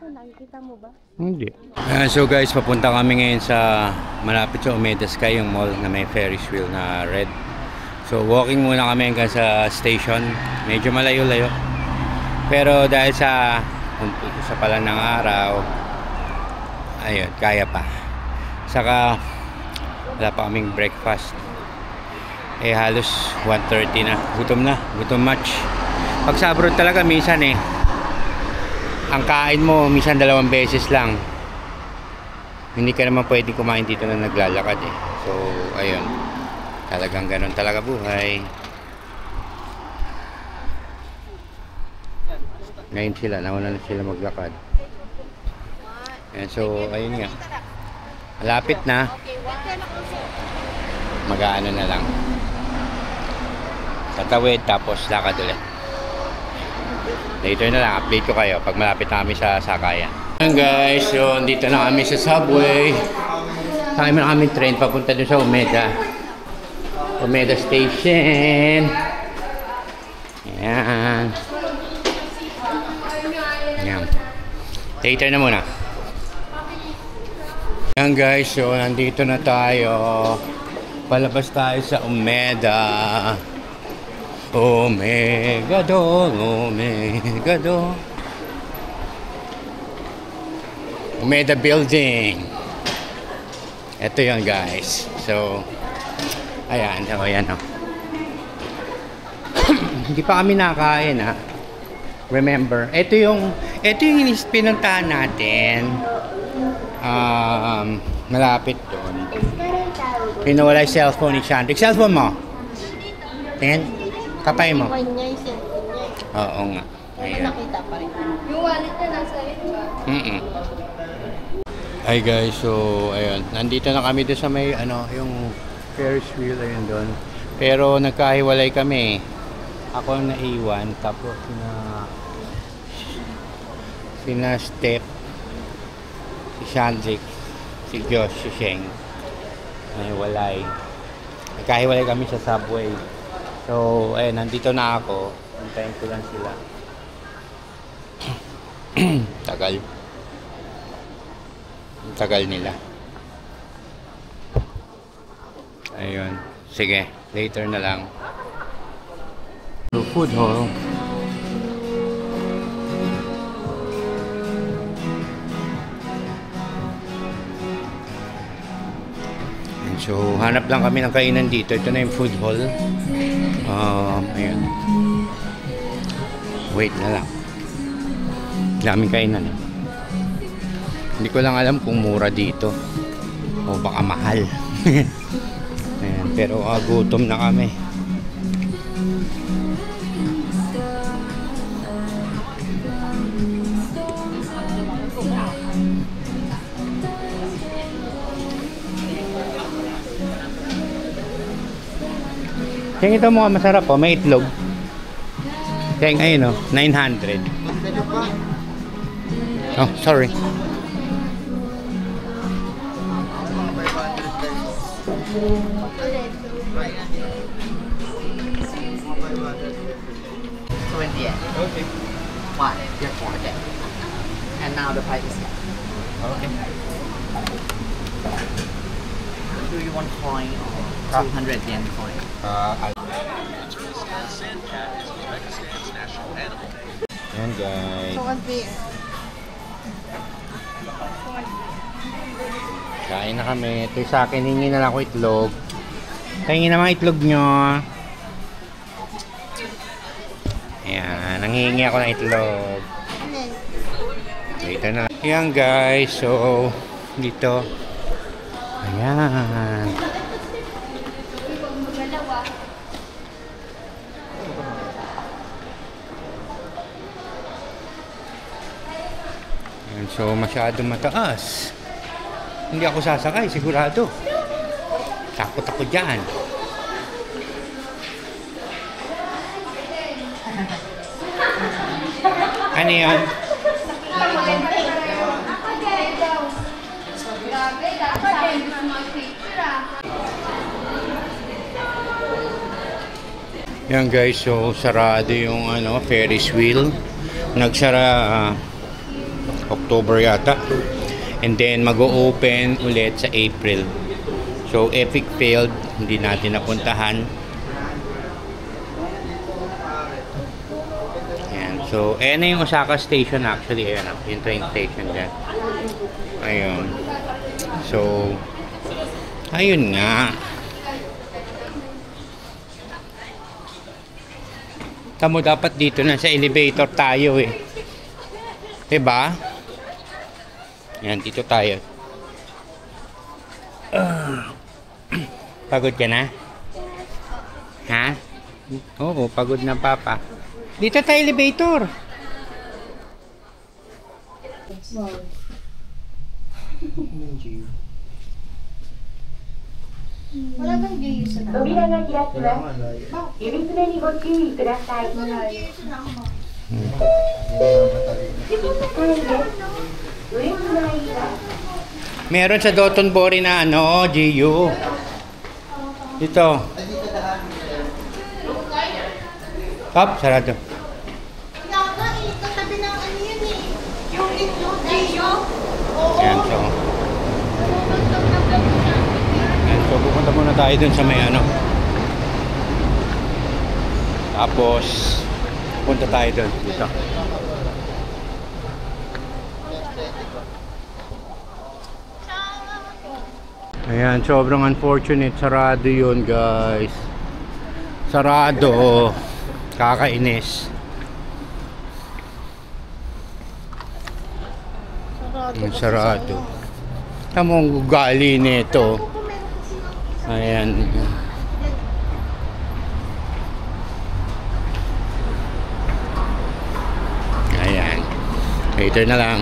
Nakikita mo ba? Hindi. So guys, papunta kami ngayon sa malapit sa Umeda Sky, yung mall na may Ferris wheel na red. So walking muna kami hanggang sa station. Medyo malayo-layo. Pero dahil sa umpisa pa lang ng araw, ayun, kaya pa. Saka wala pa kaming breakfast. Eh halos 1:30 na. Gutom na. Gutom much. Pag sa abroad talaga minsan ang kain mo minsan 2 beses lang. Hindi ka naman pwedeng kumain dito na naglalakad eh. So ayun, talagang ganun talaga buhay. Ngayon sila, nauna na sila maglakad. And so ayun nga, malapit na, mag-aano na lang, tatawid tapos lakad ulit. Later na lang, update ko kayo pag malapit na kami sa sakayan. Ayan guys, so dito na kami sa subway. Sakay na kami train papunta doon sa Umeda. Umeda Station. Ayan. Ayan. Later na muna. Ayan guys, so nandito na tayo. Palabas tayo sa Umeda. Omega do, Omega do. Umeda building. Ito yun guys. So ayan, ayan oh. Hindi pa kami nakain ha. Remember, ito yung pinuntahan natin. Malapit doon. Pinawala yung cellphone ni Chandrick. Cellphone mo? Tingin? Kapay mo? Oo nga. Ayan. Yung wallet na nasa ito. Hi guys, so ayun, nandito na kami doon sa may yung Ferris wheel, ayun doon. Pero nagkahiwalay kami. Ako ang naiwan, tapos sina Steph, si Shandrick, si Josh, si Sheng, naiwalay. Nagkahiwalay kami sa subway. So, ayun, nandito na ako. Hintayin ko lang sila. Tagal. Tagal nila. Ayun. Sige, later na lang. So, food hall. And so, hanap lang kami ng kainan dito. Ito na yung food hall. Ayun. Wait na lang. Daming kainan eh. Hindi ko lang alam kung mura dito o baka mahal. Ayan, pero gutom na kami. Tingin ito mukhang masarap oh, may itlog. Teng, ayun o, 900. Oh, sorry. Okay. One. Okay. And now the price is set. Okay. Do you want coin or 200 yen coin? Yan guys. So what's there? Kain na kami. Ito sa akin, hingi na lang ako itlog. Tingin na mga itlog nyo. Ayan, nanghihingi ako ng itlog. Dito na. Ayan guys, so dito. Ayan. Ayan, so masyado mataas. Hindi ako sasakay, sigurado. Takot ako dyan. Ano yan? Yan guys, so sarado yung ano, Ferris wheel. Nagsara October yata. And then mag-o-open ulit sa April. So Epic failed, hindi natin napuntahan. Ayan, so ayan na yung Osaka station actually. Ayan na, yung train station dyan. Ayun. So ayun nga. Tamo dapat dito na sa elevator tayo eh. Diba? Yan, dito tayo. Pagod ka na? Ha? Oo, pagod na papa. Dito tayo elevator. Wala bang GU sa naman? 扉が開きます。指詰めにご注意ください。Walang GU sa naman. 次高いです。上にないが。 Meron sa Dotonbori na ano, GU. Dito. Stop, sarado. Kaya katabi ng ano yun eh. Yung GU. Yan, so. Yan, so pupunta muna tayo dun sa may ano. Tapos, punta tayo dun. Dito. Ayan, sobrang unfortunate. Sarado yun, guys. Sarado. Kakainis. Sarado. Tamong ugali nito. Ayan. Ayan. Later na lang.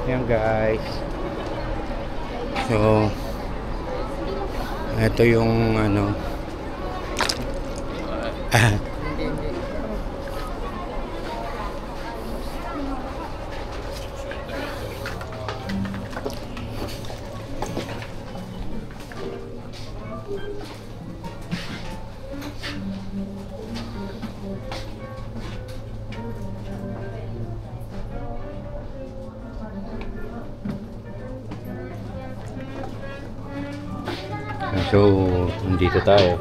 Ayan, guys. So, ito yung ano. So, nandito tayo.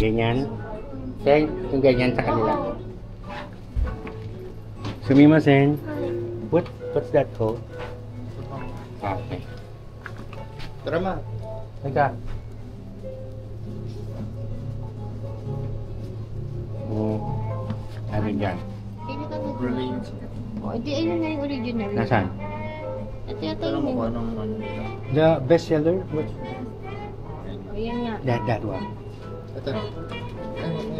Ganyan. Sen, yung ganyan sa kanila. Sumimasen. What's that called? Okay. Drama. Teka. Ano yan? O, di ayun na yung original. Nasaan? Ito yata yun. The bestseller? What? O, yan nga. That one. Ito.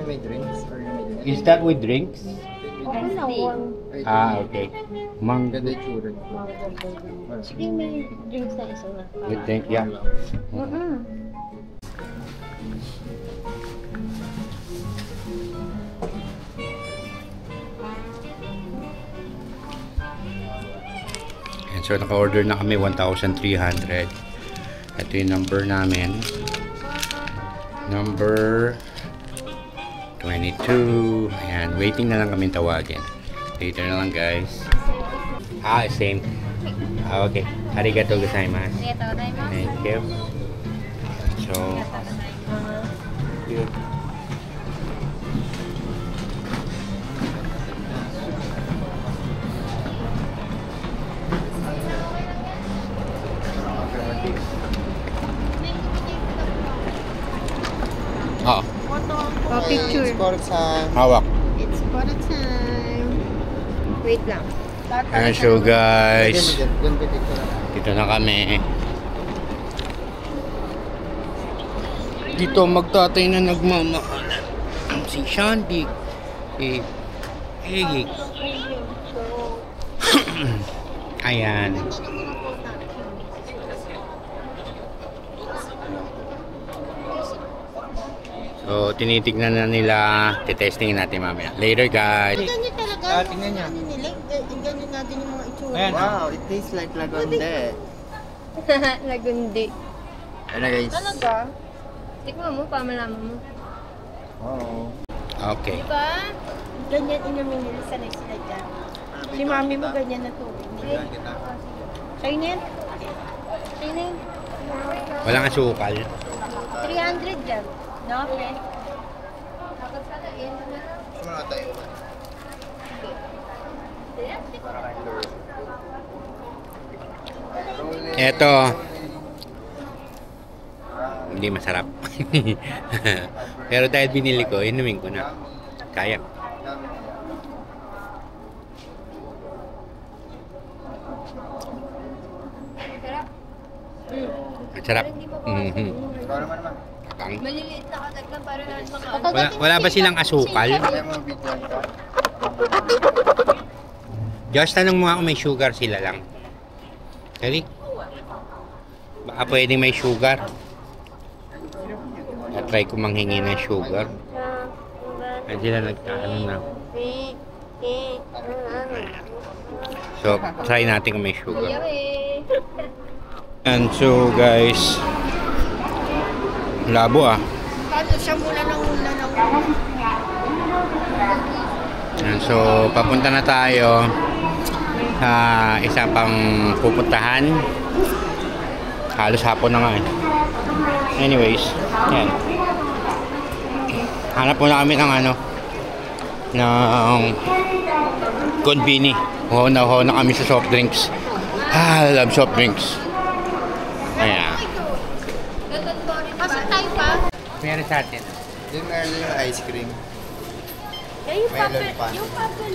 May drinks? Or may Is that with drinks? Ako na, one. Ah, okay. Mango. Ganda yung tsura. Sige, may drinks na isa na. With drink, yeah. And so naka-order na kami 1,300. Ito yung number namin. Number 22. Ayan, waiting na lang kami tawagin. Later na lang guys. Ah, same. Ah, okay. Arigatou gozaimasu. Thank you. So, yun. Oh, Picture. It's for time. hawak. It's photo time. Wait lang. Ayan, so guys, dito na kami. Dito magtatay na nagmamahalan. Si Shandy. Hey. Ayan. So, tinitignan na nila. Titestingin natin mamaya. Later, guys. Ganyan talaga. Tingnan niya. Ganyan natin yung mga itsura. Ayan. Wow, it tastes like lagonde. Lagundi. Ayan na guys. Talaga? Tikman mo, pamalaman mo. Wow. Okay. Diba? Ganyan inamin nila, sanay sila dyan. Si mami mo ganyan na tubig. Sa'yo na yan? Sa'yo na yan? Walang asukal. 300 dyan. No, friend? Sumala tayo. Eto. Hindi masarap. Pero dahil binili ko, inumin ko na. Kaya. Masarap. Mhm. Tang. Maliliit na kagat lang para Wala ba silang asukal? Just tanong mo nga kung may sugar sila lang. Kali? Baka pwedeng may sugar. Try ko manghingi ng sugar. Ay sila nagkaano na. So, try natin kung may sugar. And so guys, labo ah. Paano siya mula ng And so, papunta na tayo sa isa pang pupuntahan. Halos hapon na nga eh. Anyways, yan. Hanap po na kami ng ano, ng konbini. Ho na kami sa soft drinks. Ah, I love soft drinks. Ayan. Pasok tayo pa? Meron sa atin. Yung meron yung ice cream. Yung Melon pan. Yung papel.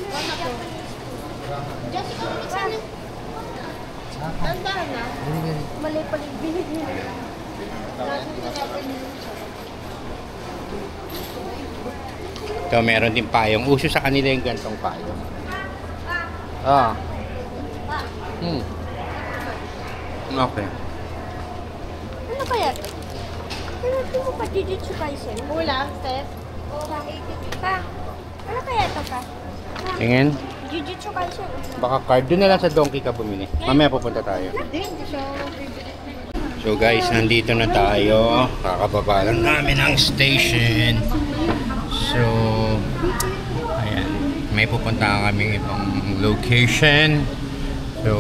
Just ikaw ulit sana. Tandaan na. Mali pala yung binigyan. Ito, meron din payong. Uso sa kanila yung gantong payong. Ah. Okay. Ano kaya ito? Tinatid mo pa Jujutsu Kaisen? Kulang, Steph. Pa, ano kaya ito pa? Tingin. Jujutsu Kaisen. Baka card. Doon na lang sa Donkey ka bumili. Mamaya pupunta tayo. Hindi siya. So guys, nandito na tayo. Kakababa lang namin ang station. So, ayan. May pupunta kami ibang location. So,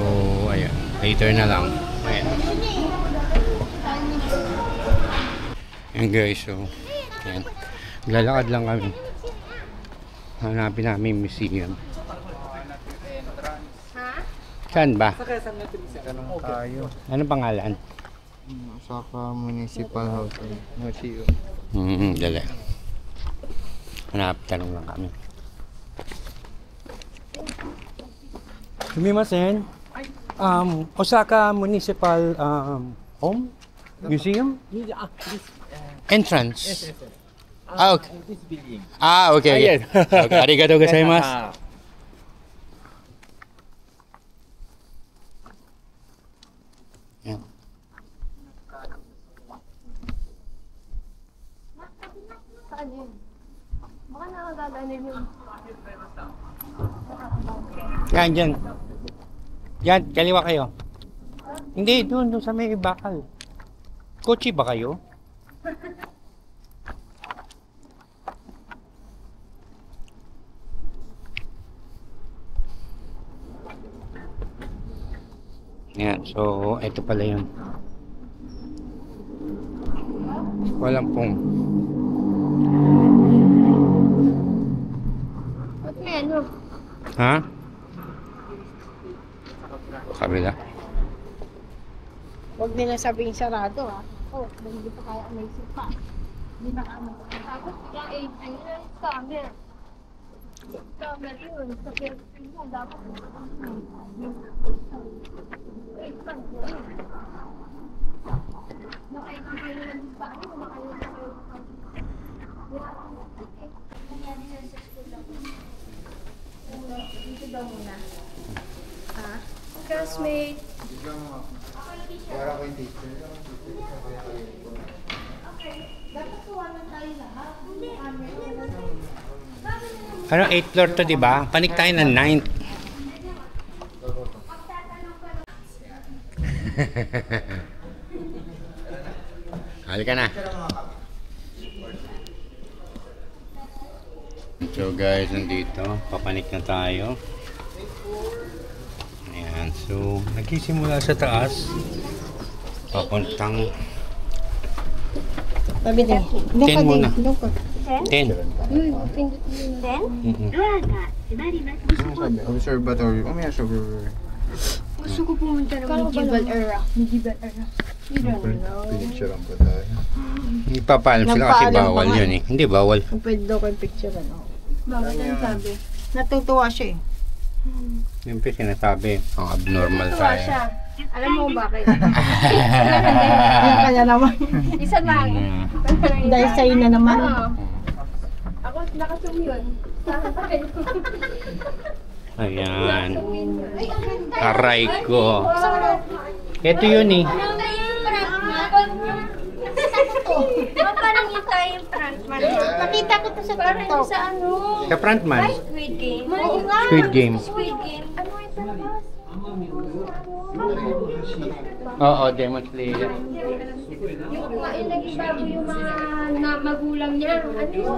ayan. Later na lang. Ayan. Ayan guys, so, ayan. Lalakad lang kami. Hanapin namin museum. Saan ba? Ganun tayo. Anong pangalan? Osaka Municipal Hotel. Museum. Dali. Hanap, tanong lang kami. Sumimasen. Osaka Municipal Home Museum? Entrance. Okay. This building. Okay. Yes. Okay. Arigatou gozaimasu. Yan. Saan yun? Baka nakagaganin yun. Yan, dyan. Yan, kaliwa kayo. Hindi, doon sa may bakal. Kotse ba kayo? Yan, so ito pala yun. Walang pong. Ba't may ano? Ha? Kabila. Huwag nila sabihin sarado ha. Oh, hindi pa kaya may sipa. Hindi na kaya Tapos biglang ano na yung scammer. Scammer yun. Sa Philippines mo, dapat dito daw muna. Ha? classmate. Dapat tuwanan tayo lahat. Ano, 8th floor to, di ba? Panik tayo ng 9th. Halika na. So guys, nandito. Papanik na tayo. Ayan. So, nagsisimula sa taas. Papuntang 10 muna. 10. Observatory. May observatory. Gusto ko pumunta ng medieval era. Medieval era. You don't know. Pinicturean pa tayo. Ipapaalam sila kasi bawal yun eh. Hindi, bawal. Kung pwede daw kayo picture ano. Bakit ang sabi? Natutuwa siya eh. Siyempre sinasabi, ang abnormal Natutuwa tayo. siya. Alam mo bakit? Yung kanya naman. Isa lang. Dahil sa'yo na naman. Ako nakasum yun. Ayan. Aray ko. Ito yun eh. Parang yung tayo yung frontman. Nakita ko to sa TikTok. Sa ano? Sa frontman. Squid Game. Squid Game. Squid Game. Ano yung palabas? Oo, Demon Slayer. Yung naging bago yung mga magulang niya. Ano yun?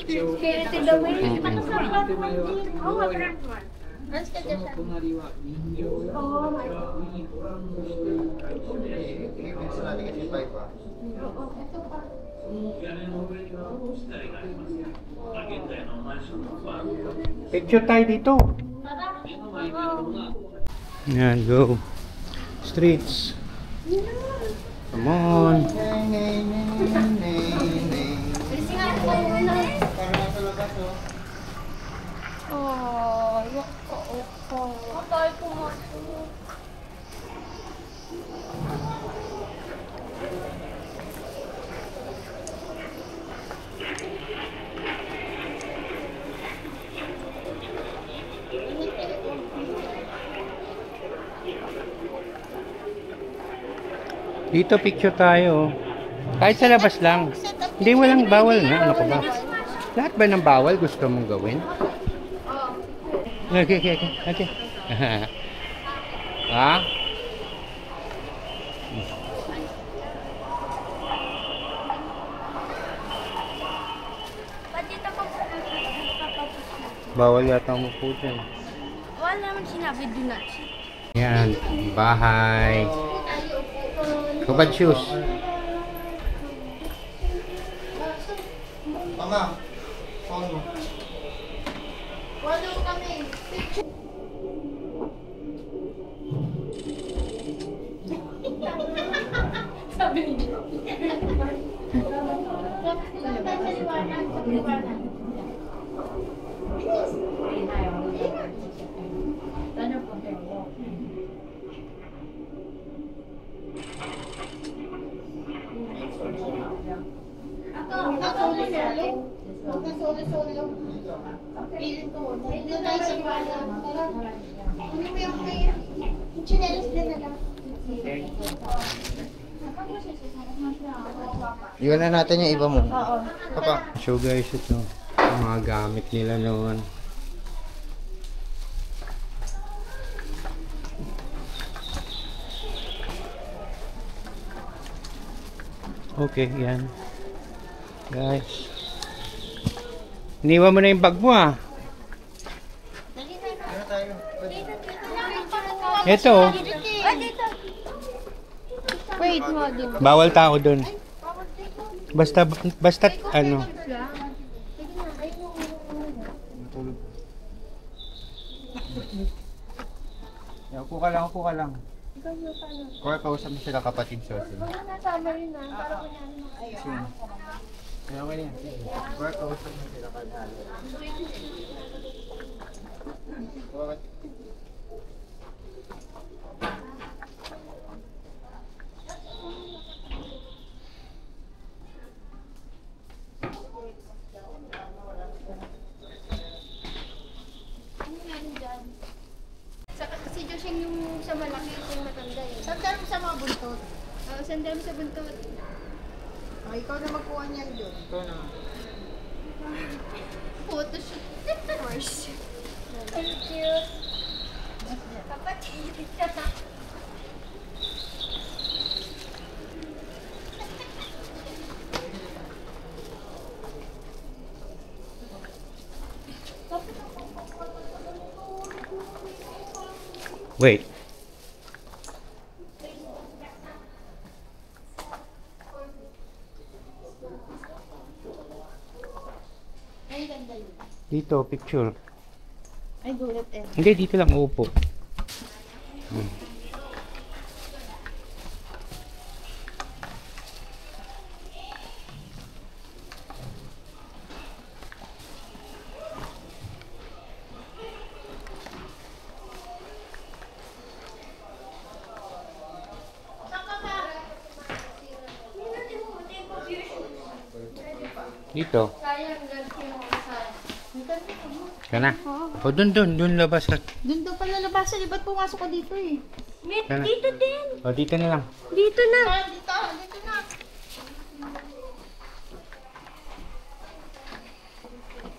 Spirited away. Ano sa frontman din? Oo, frontman. Ano ka dyan siya? Oo, my God. Picture tayo dito. Yan, go. Streets. Come on. Oh, yung ko. Tayo pumasok. Dito picture tayo. Kahit sa labas lang. Hindi, walang bawal na. Ano ka ba? Lahat ba ng bawal gusto mong gawin? Okay. Ha? Bawal yata mo po dyan. Wala naman sinabi do not. Yan, bahay. Kabad shoes. Mama, phone mo. Walo kami. Sabi niya. Ano Iwan na natin yung iba mo. Oo. Papa. So guys, ito. Yung mga gamit nila noon. Okay, yan. Guys. Iniwan mo na yung bag mo ah. Ito. Wait, model. Bawal tao doon. Basta ano. Upo ka lang. Kaya kausap mo sila kapatid sa atin. Nasama rin na. Para ko niya makaiwan. Kaya okay yan. Kaya kausap mo sila kapatid. Si Joshing yung sa malaki, yung matanda eh. Sandal mo sa mga buntot. Oo, sandal mo sa buntot. Ikaw na magkuha niyan doon. Ito na. Photoshoot. Of course. Thank you. Kapatid. Wait. Dito, picture. Ay, gulat eh. Hindi, dito lang upo. Dito. Kana? O, dun labas. Doon daw pala labasan. Ba't pumasok ko dito eh? Kana? Dito din. O, dito na lang. Dito na. Dito na.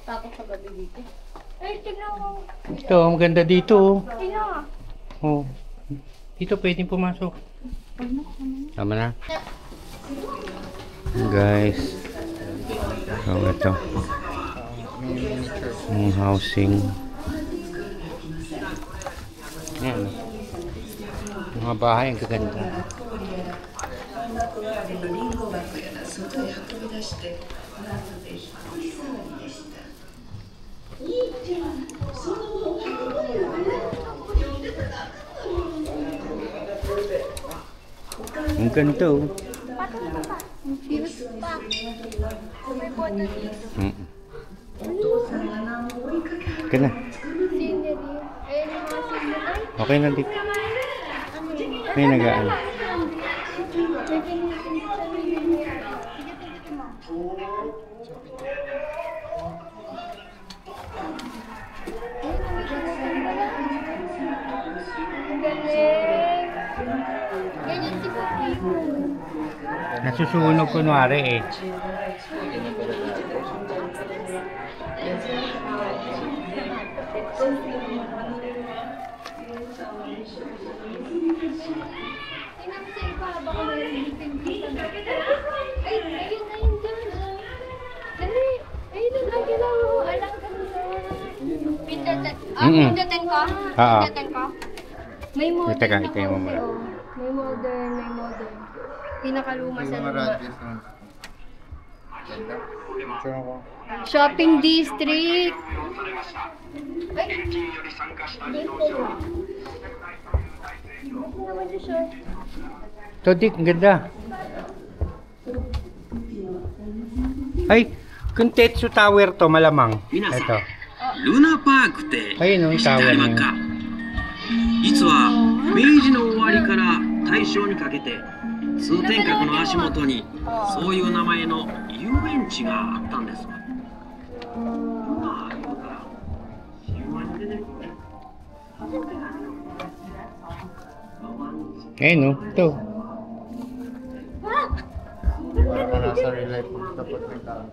Tapos sa gabi dito. Ay, tignan mo. Ito, maganda dito. Tignan Oh. mo. Dito pwedeng pumasok. Tama na. Guys. So, ito. Yung housing. Ayan. Mga bahay, ang gaganda. Ang ganda oh. Okay na. Okay na dito. May nagaan. Nasusunog kunwari eh. Pindutin ko? Oo. Pindutin ko? May modern Teka, na itayin mo kasi, muna. oh. May modern. Pinakaluma sa luma. Shopping district. Ay! Ito, Dick, ang ganda. Ay, Kuntetsu Tower to, malamang. Ito. ルナパークって知 Ayun, って yung あ tower りま na っ yun. か実は明治の終わりから大正にかけて通天閣の足元にそういう名前の遊園地があったんですわ。No? Ito. Nasa real life dapat may tao.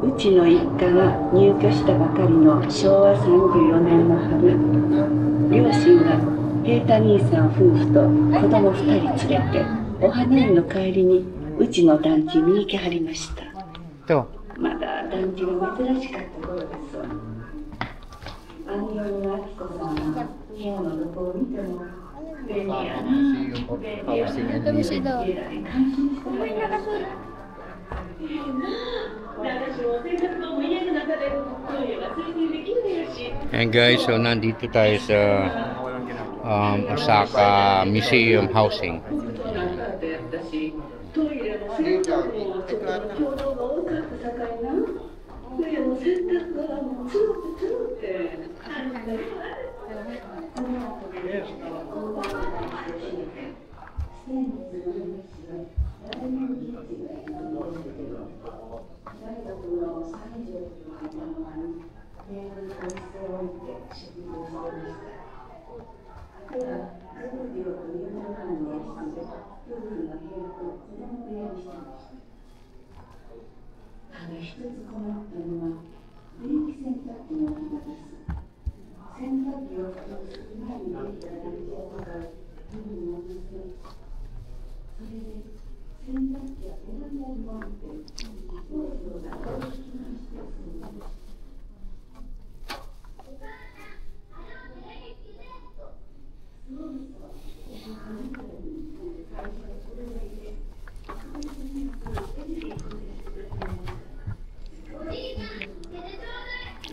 うちの一家が入居したばかりの昭和34年の春、両親が平太兄さん夫婦と子供2人連れてお花見の帰りにうちの団地に行きはりました。まだ団地が珍しかった頃です。アンヨニのアキコさんは部屋のどこを見ても便利やな、便利やな、感心してました。And guys, so nandito tayo sa Osaka Museum Housing.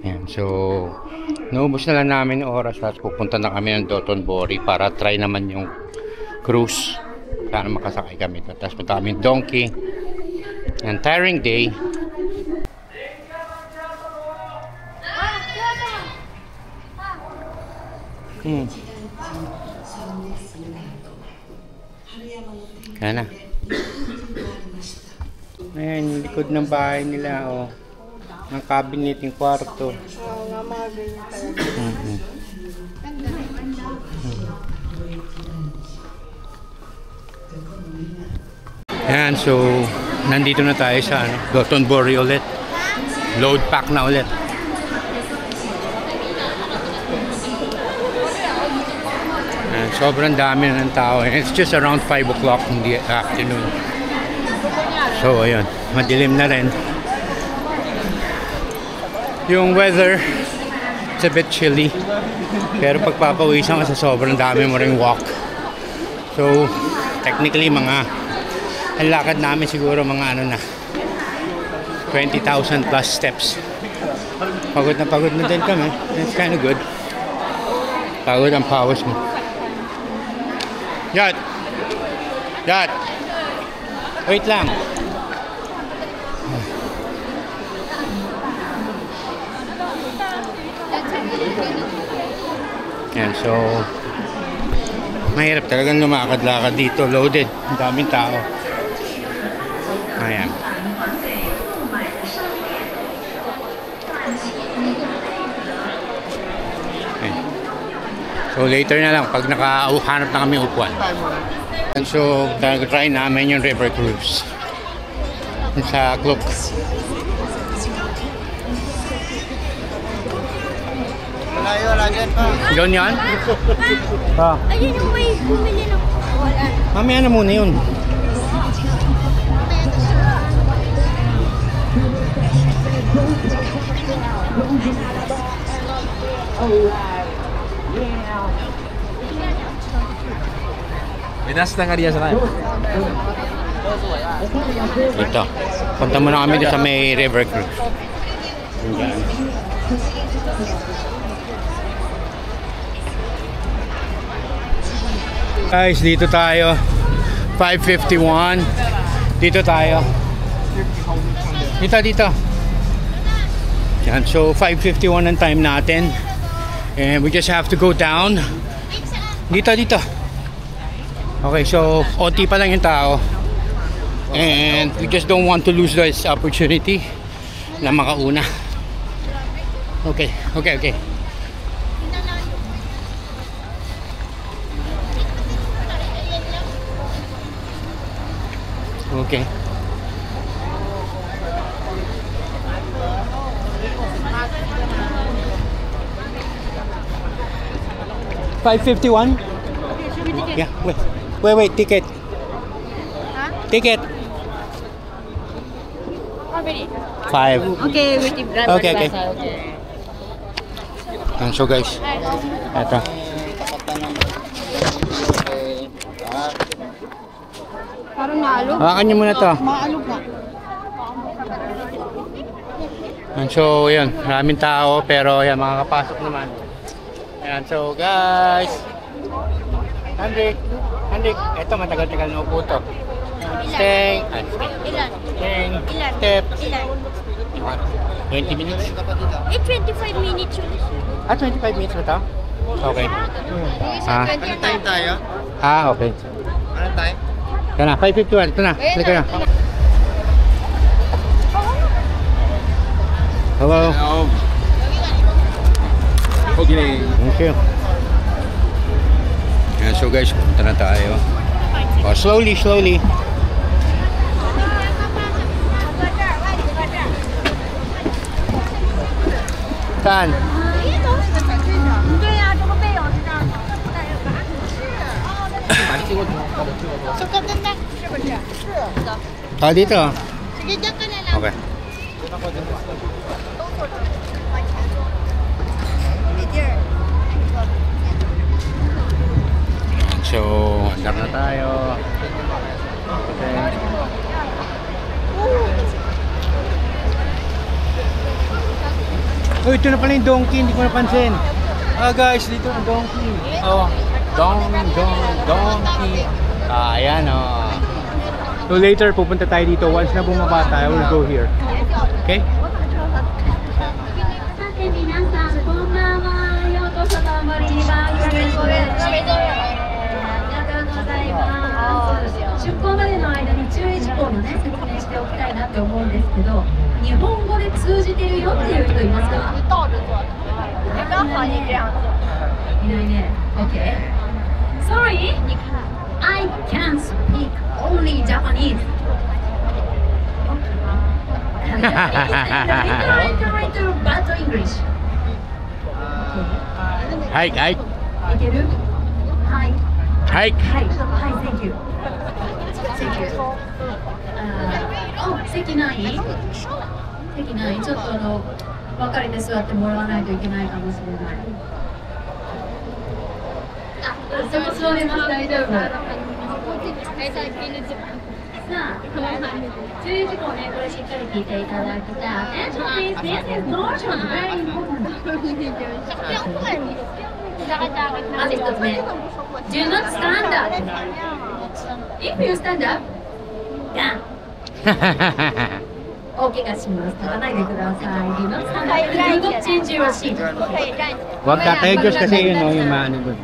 Ayan, so naubos na lang namin yung oras at pupunta na kami ng Dotonbori para try naman yung cruise. Sana makasakay kami ito. Tapos punta kami Donkey. And tiring day. Kaya na. Ayan, yung likod ng bahay nila, oh. Ang cabinet, yung kwarto. Oo nga, mga ganyan talaga. Ayan, so nandito na tayo sa Dotonbori ulit. Load pack na ulit. Ayan, sobrang dami na ng tao. It's just around 5 o'clock in the afternoon. So ayun, madilim na rin. Yung weather, it's a bit chilly. Pero pagpapawisan ka sa sobrang dami mo ring walk. So, technically ang lakad namin siguro mga 20,000 plus steps. Pagod na din kami. It's kind of good. Pagod ang pawis mo. Yat! Wait lang. Yan, so mahirap talagang lumakad-lakad dito, loaded, ang daming tao. Ayan. So later na lang pag nakahanap na kami upuan. And so try namin yung river cruise sa Klook. Wala dyan pa. Doon yan? Ayun yung may bumili ng wala. Mamaya na muna yun. Minas na nga riyan sa kayo. Ito. Punta muna kami doon sa may river cruise. Diyan. Guys, dito tayo. 5:51. Dito tayo. Dito. Yan, so 5:51 ang time natin. And we just have to go down. Dito. Okay, so onti pa lang yung tao. And we just don't want to lose this opportunity na makauna. Okay. Okay. $5.51? Yeah, wait, ticket. Ticket. Five. Okay, with the driver Okay. And so guys, eto. Parang naalog. Hawakan niyo muna to. Maalog na. And so, yun, maraming tao pero yan, makakapasok naman. Ayan, so guys, Hendrik, eto matagal-tagal na upo to. Stay, step. 20 minutes? 25 minutes yun. 25 minutes ba to? Okay. Ano time tayo? Okay. Ano time? Ito na, 5:51, ito na. Halika na. Hello. Okay. Thank you. Ayan, so guys, punta na tayo. Oh, slowly. Saan? Dito. Sige, dyan ka na lang. Okay. So, andar na tayo. Oh, ito na pala yung donkey, hindi ko napansin. Guys, dito na donkey. Donkey. Ayan So later, pupunta tayo dito. Once na bumaba tayo, we'll go here. Okay? Okay. Sorry, I can speak only Japanese. Little bad English. Hike. Hi. Hike. Hi, thank you. Seki nai? ちょっと分かれて座ってもらわないといけないかもしれない。そこ座れます、大丈夫。さあ、注意事項ね、これしっかり聞いていただきたい。Attention please, this is caution, very important. まず一つ目。Do not stand up. If you stand up, down. 大怪我します。立たないでください。Do not stand up. Do not change your seat. Huwag tatayos kasi yun, yung maano doon.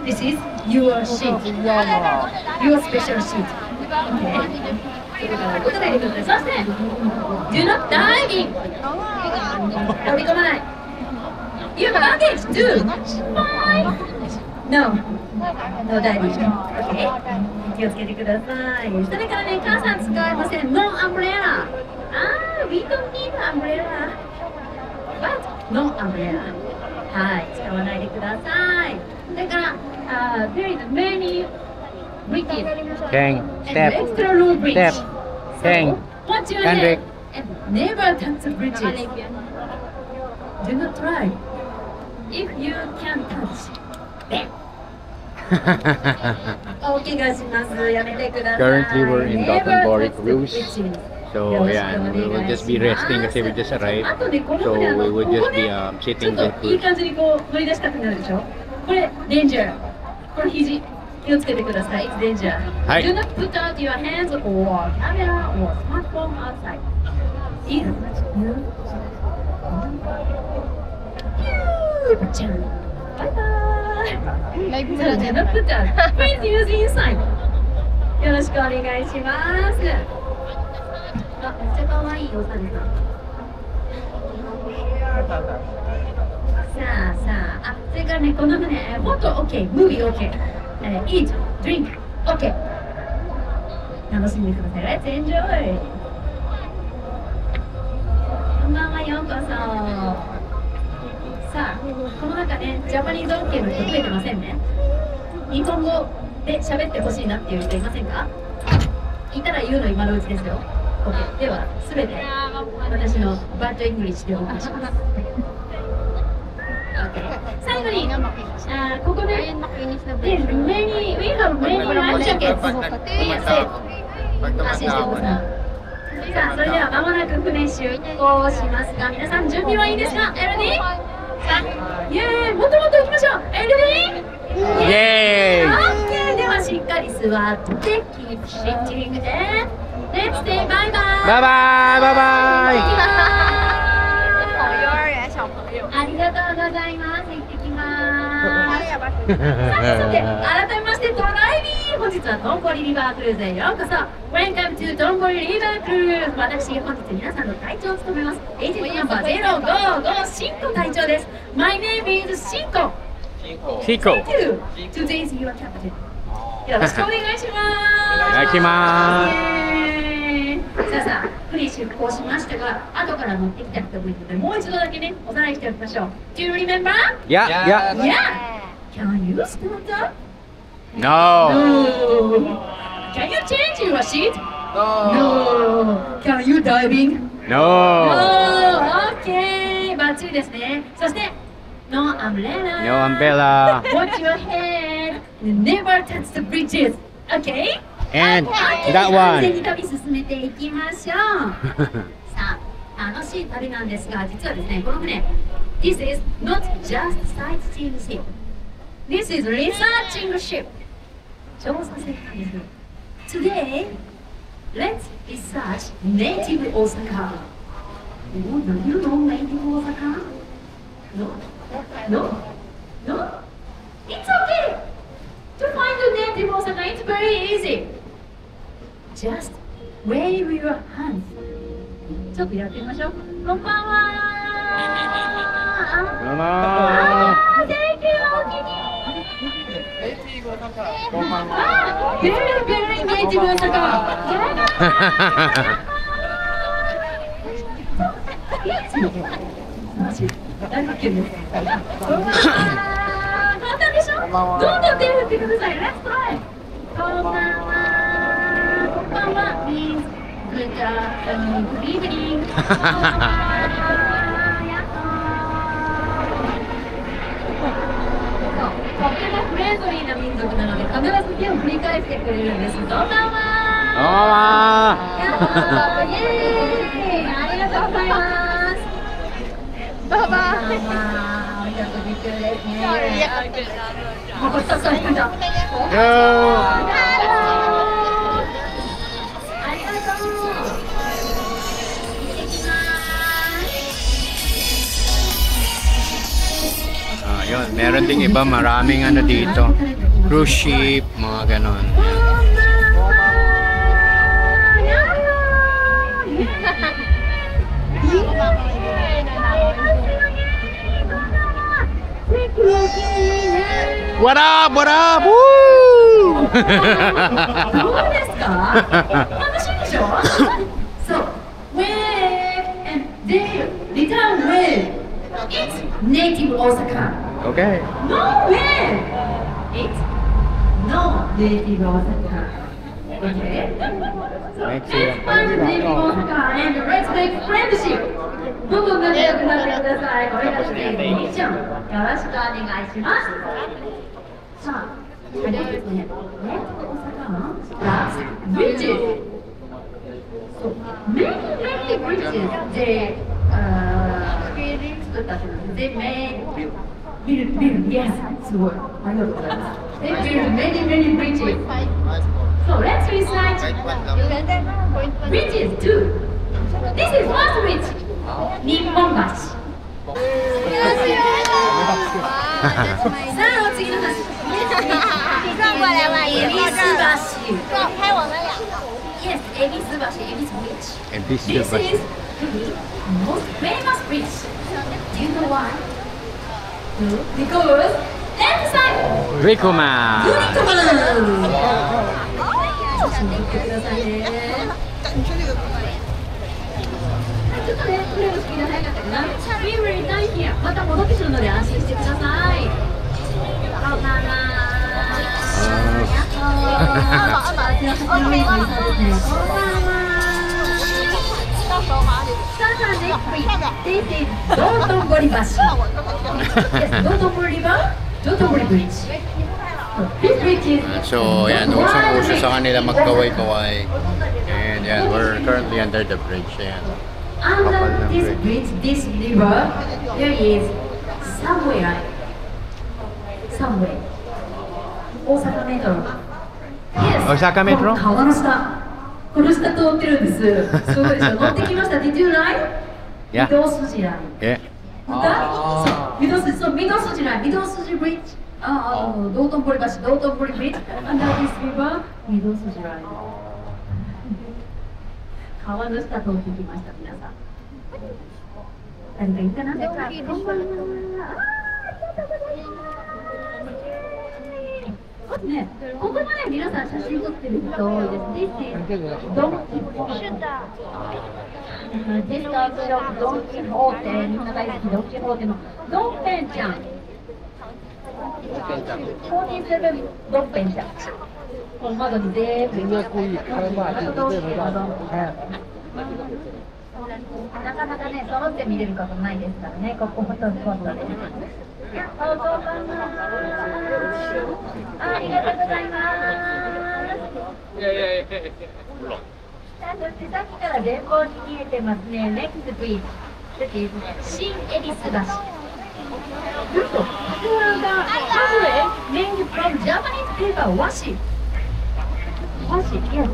This is your seat. Your special seat. Okay. そして、Do not diving. 飛び込まない。Your luggage too. Bye. No. No daddy. Okay. 気をつけてください。それからね、傘使えません。No umbrella. We don't need umbrella. But no umbrella. はい、使わないでください。それから、there is many bridges. Kang, And step. extra long bridge. Step. Kang. Watch your Kendrick. head and never touch the bridges. Do not try. If you can touch them. 大怪我します。やめてください。 Currently, we're in Never Dotonbori touch the Cruise. bridges. So, ayan, we will just be resting kasi we just arrived. So, we will just be ちょ sitting っ the といい cruise. 感じにこう乗り出したくなるでしょ。これデンジャー。これ肘気をつけてください。It's danger. はい Do not put out your hands or camera or smartphone outside. If you じゃん。バイバーイ。ライブじゃなくて、Please use inside. よろしくお願いします。あ、めっちゃ可愛いおさるさん。さあ、それからね、この船、フォト OK、ムービー OK、eat、drink OK。楽しんでください。Let's enjoy。こんばんは、ようこそ。さあ、この中ね、ジャパニーズ OK の人増えてませんね。日本語で喋ってほしいなっていう人いませんか？いたら言うの今のうちですよ。OK。では、すべて私のバッドイングリッシュでお送りします。最後に、ここで、we have many life jackets. 安心してください。さあ、それでは間もなく船出港しますが、皆さん準備はいいですか？ LD？ さあ、イエーイ！もっともっと行きましょう！ LD？ イエーイ！ OK！ ではしっかり座って、keep sitting and let's say bye bye！ バイバイバイバイありがとうございます。行ってきます。さて、改めましてドライビー、本日はトンボリリバークルーズへようこそ。Welcome to トンボリリバークルーズ。私、本日皆さんの隊長を務めます。エージェントナンバー055シンコ隊長です。My name is シンコ。シンコ。Today is your captain。よろしくお願いします。お願いします。さあ、船出港しましたが、後から乗ってきた人もいるので、もう一度だけね、おさらいしておきましょう。Do you remember? Yeah. Can you stand up? No. Can you change your seat? No. Can you diving? No. Okay. バッチリですね。そして、No umbrella. No umbrella. Watch your head. Never touch the bridges. Okay? And that 安全 one. に旅進めていきましょう。さあ、楽しい旅なんですが、実はですね、この船、This is not just sightseeing ship. This is researching ship. 調査船なんです。Today, let's research native Osaka. Oh, do you know native Osaka? No. It's okay. To find the native Osaka, it's very easy. Just wave your hands. ちょっとやってみましょう。こんばんは。Thank you, お気に。こんばんは。Very native Osaka. 大発見です。こんばんは。簡単でしょ？どんどん手振ってください。Let's try. こんばんは。こんばんは。Means good evening. こんばんは。とってもフレンドリーな民族なので必ず手を振り返してくれるんです。こんばんは。イエーイ。ありがとうございます。バイバイ。お見事びっくりですね。もうごちそうさまでした。ありがとう。行ってきます。Yun, meron ding iba, maraming ano dito. Cruise ship, mga ganon. What up? What up? Woo! どうですか？楽しいでしょ？そう。Wave and they return wave. It's native Osaka. Okay. No wave. It's no native Osaka. Okay. So let's find the native Osaka and let's make friendship. どんどん仲良くなってください。これがですね、ミッション。よろしくお願いします。さあ、あれですね。大阪のブリッジ。So many bridges they they made build yes すごいありがとうございます they build many bridges so let's recite bridges too this is first bridge 日本橋さあお次の橋转过来吧恵比寿橋拍我们两个Yes, Ebis Bridge. This is the most famous bridge. Do you know why? Because left side. Rikuman. 写真撮ってくださいね。ちょっとね、プレーのスピード速かったかな。We will return here. また戻ってくるので安心してください。バナナ。This is Dotonbori Bashi. Yes, Dotonbori River, Dotonbori Bridge. This bridge is So, yan, usong-uso sa kanila magkaway-kaway. And yan, we're currently under the bridge. Yan. under this bridge, this river, there is somewhere. Osaka Metro. Yes. Osaka Metro? 川の下。この下通ってるんです。すごいでしょ。乗ってきました。Did you ride? Yeah. 御堂筋ライン。Yeah. そう、御堂筋ライン、御堂筋ブリッジ。道頓堀橋、道頓堀ブリッジ。Under this river, 御堂筋ライン。川の下通ってきました、皆さん。誰かいたな？こんばんは。ありがとうございます。ね、ここもね、皆さん写真撮ってる人多いです。This is ドンキホーテ。This isドンキホーテ。みんな大好きドンキホーテのドンペンちゃん。47ドンペンちゃん。この窓に全部なかなかね、揃って見れることないですからね、ここほとんどです。ありがとうございます。そしてさっきから前方に見えてますね、Next Bridge。新恵比寿橋。Made from Japanese paper 和紙。和紙、yes。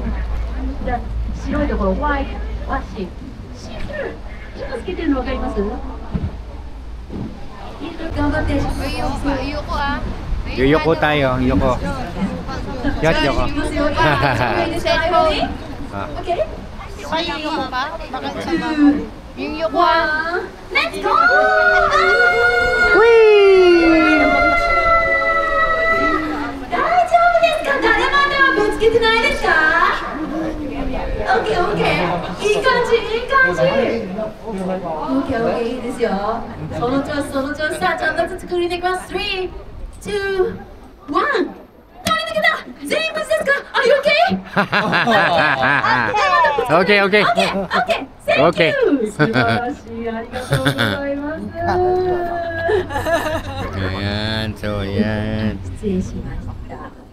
白いところ、white、和紙。シースルー。ちょっとつけてるの分かります？頑張って。Yuyoko tayo, Yuyoko. Yat Yoko. Okay. Let's go! Whee! 大丈夫ですか？誰まではぶつけてないですか？ OK OK いい感じいい感じ OK OK いいですよその調子さあちょっとずつくぐり抜けます3、2、1通り抜けた全員無事ですか Are you OK? OK OK Thank you 素晴らしいありがとうございます Ayan, so yan 失礼しました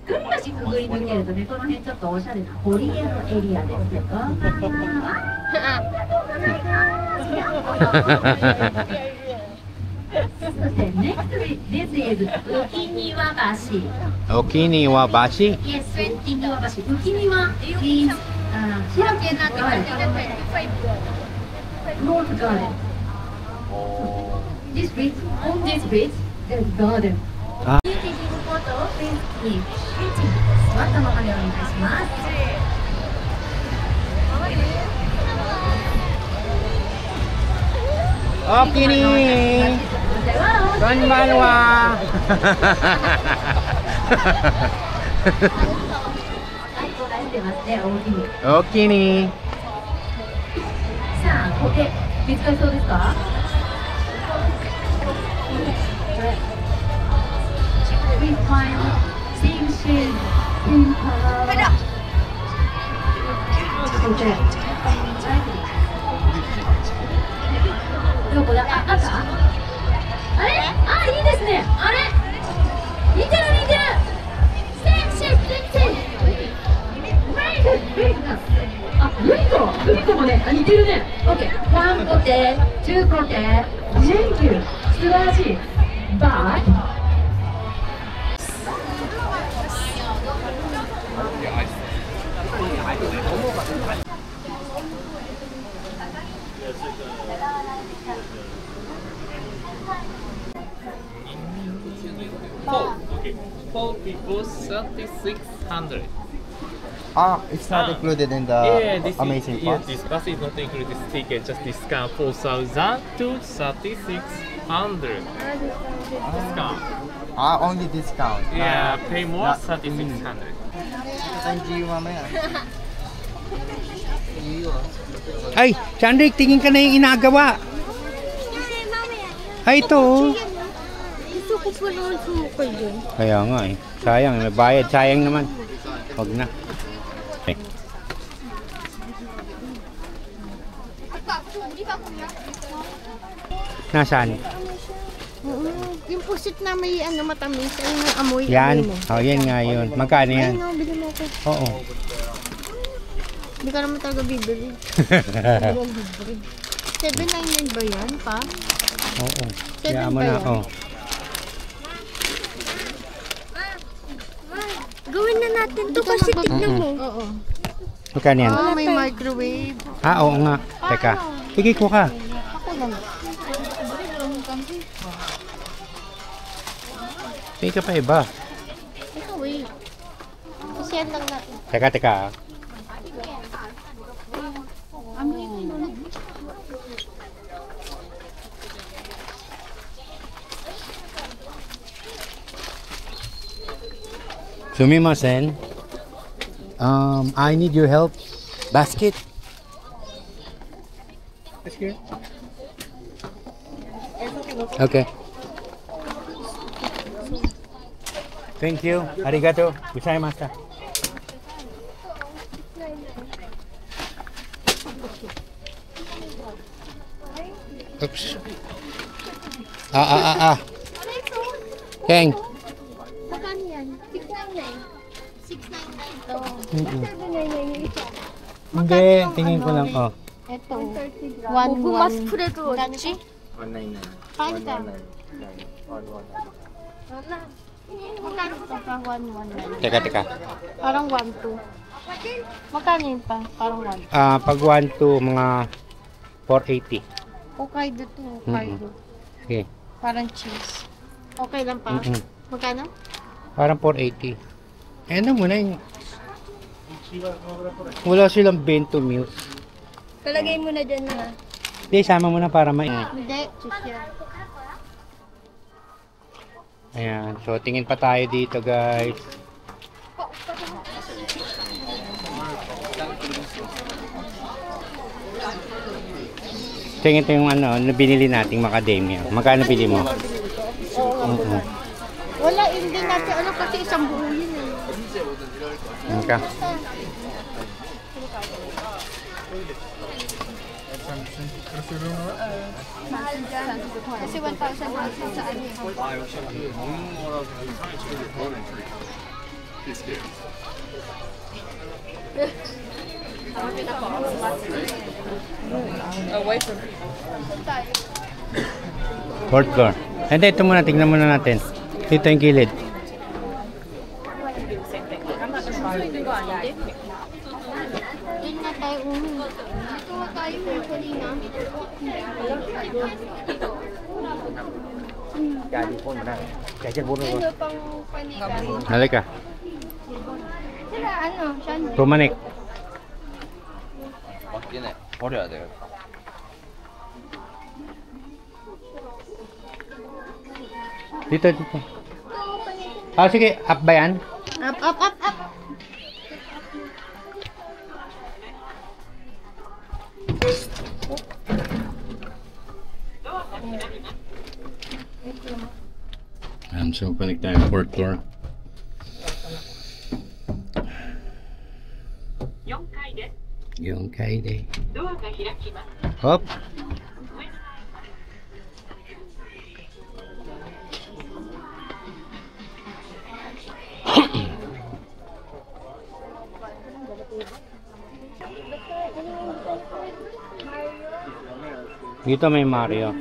くり橋くぐり抜けるとね、この辺ちょっとおしゃれな堀江のエリアです。こんばんは。そして next this is 浮庭橋。浮庭橋 Yes, 浮庭橋。浮庭 is North Garden. This bridge, on this bridge, there's garden. 座ったままでお願いします。おきにこんばんは Okay ni. さあ、これ見つかりそうですか？We find same shade, same color. どこだ？あ、赤？あれ？あ、いいですね。あれ？似てる似てる。Same shape, same shape. Great. あ、グリコもね、似てるね。OK。1コテ、2コテ、Thank you。素晴らしい。But Four people, 3,600. Ah, it's not included in the amazing yeah, pass. this bus is not included this ticket, just discount 4,000 to 3,600. Discount. Ah, only discount. Yeah, pay more 3,600. Thank you, mamaya. Ay, Chandrik, tingin ka na yung inagawa. Ay, ito. Gusto ko po naman sumukay dyan. Kaya nga eh. Sayang, may bayad. Sayang naman. Huwag na. Okay. Nasaan? Yung pusit na may ano matamis, ayun yung amoy. Yan. Amoy mo. Oh, yan nga yun. Magkano yan? Ayun o, bili mo ako. Oo. Hindi ka naman talaga bibili. 799 ba yan, pa? Oo. 7 Kaya mo ba na. yan? Oh. Gawin na natin to kasi tignan mo. Oo. Magkano yan? Ah, may microwave. Ah, oo nga. Teka. Sige ko ka. Ako lang. Sige ka pa iba. Ito, wait. Kasi yan lang natin. Teka, teka. Sumimasen. I need your help. Basket. Okay. Thank you. Arigato. Gozaimashita. Oops. Keng. Magkano yan? 699. 699 ito. Mm-mm. 799 yung isa. Hindi, tingin ko lang. Oh. Ito. 1 mas preto. Magkano? 199. Paano ka? Magkano ito pa? 119. Teka, teka. Parang 1-2. Magkano yun pa? Parang 1. Pag 1 to mga 480. Hokkaido to. Hokkaido. Sige. Parang cheese. Okay lang pa? Mm-mm. Magkano? Parang 480. Eh, ano mo na yung... Wala silang bento meals. Palagay mo na dyan na. Hindi, sama mo na para may... Hindi. Cheese yan. Ayan. So, tingin pa tayo dito, guys. Tingin ito yung ano, binili nating macadamia. Magkano bili mo? Oo. Wala, hindi natin ano kasi isang buo yun eh. Okay. Mahal dyan. Kasi 1,000 sa ano eh. Away from Fourth floor. Hindi, ito muna. Tignan muna natin. Dito yung kilid. Doon na tayo umuwi. Dito na tayo kanina. Sino pang panigan? Halika. Sila ano? Saan? Tumanik. 버려야 돼요. Dito, dito. Ito, panigan. Ah, sige, up ba yan? Up, up, up, up. So connect tayo 4th floor. 4階で。Hop. Dito may Mario.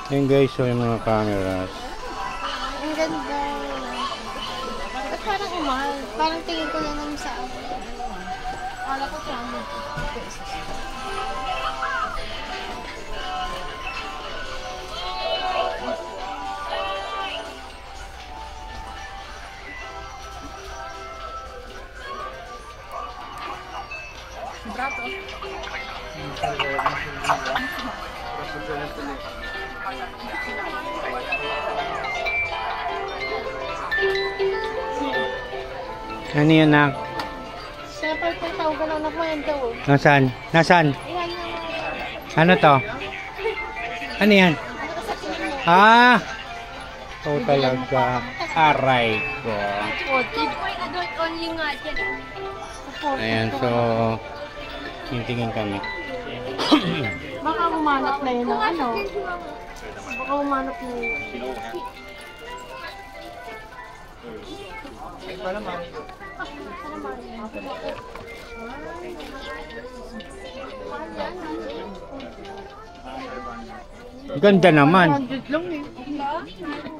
Yan guys, so yung mga cameras. Ang ganda. Ba't parang umahal? Parang tingin ko lang naman sa Akala ko 200 pesos. Brato. Ano yun, nak? Siyempre, tawag ng anak mo yan daw. Nasaan? Nasaan? Ano to? Ano yan? Ah! Oh, talaga. Aray ko. Adult only nga dyan. Ayan, so tingin kami. Baka umanap na yun ng ano. Baka umanap na yun. Ganda naman. 100 lang eh.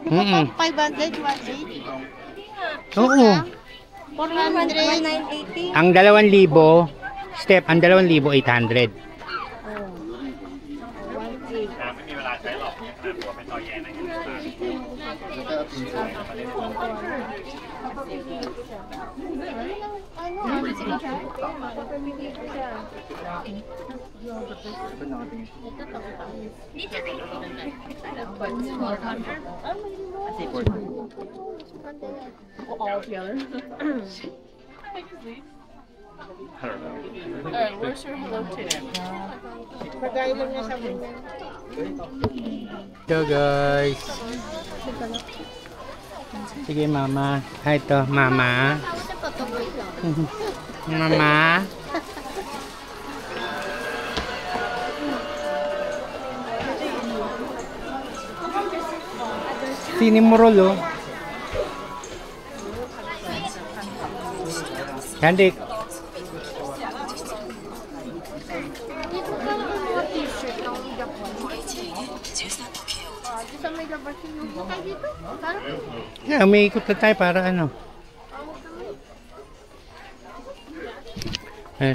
500, 180. Oo. 400, 980. Ang 2,000 step, ang 2,800. Where's your hello to them? Pagay lang niya sa bunyan. So guys. Sige mama. Hi to mama. Mama. Sinimurol oh. Candy. Yeah, may ikot na tayo para ano.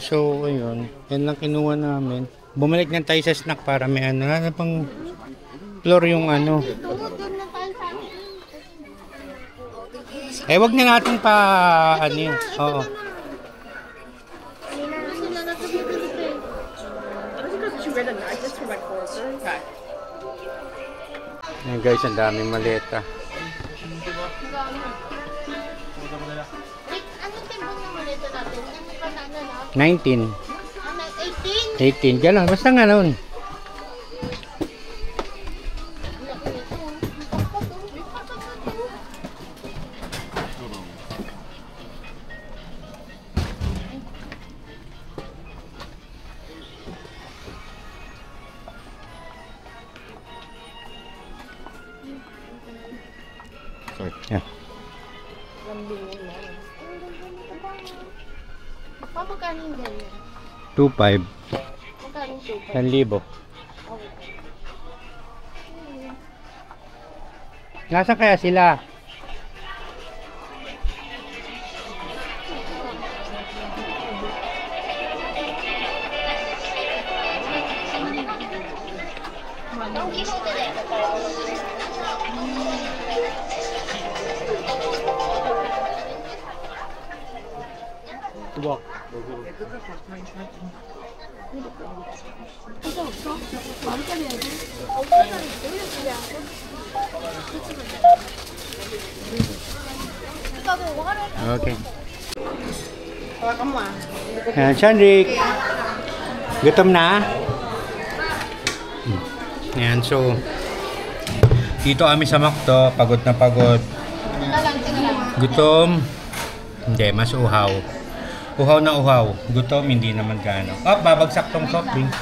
So, ayun. Yan lang kinuha namin. Bumalik na tayo sa snack para may ano. Ano pang floor yung ano. Eh, wag na natin pa ano yun. Oo. Ayan guys, ang daming maleta. Anong timbo ng maleta natin? 19. 18? 18. Gano'n. Basta nga noon. Yeah. Magkano yung ganyan? 2,500. Magkano yung 1,000. Nasaan kaya sila? Tuwak. Okay. Yan, Chandrik. Gutom na? Yan, so dito kami sa Macdo, pagod na pagod. Gutom. Hindi, mas uhaw. Uhaw na uhaw. Gutom, hindi naman gaano. Oh, babagsak tong soft drinks.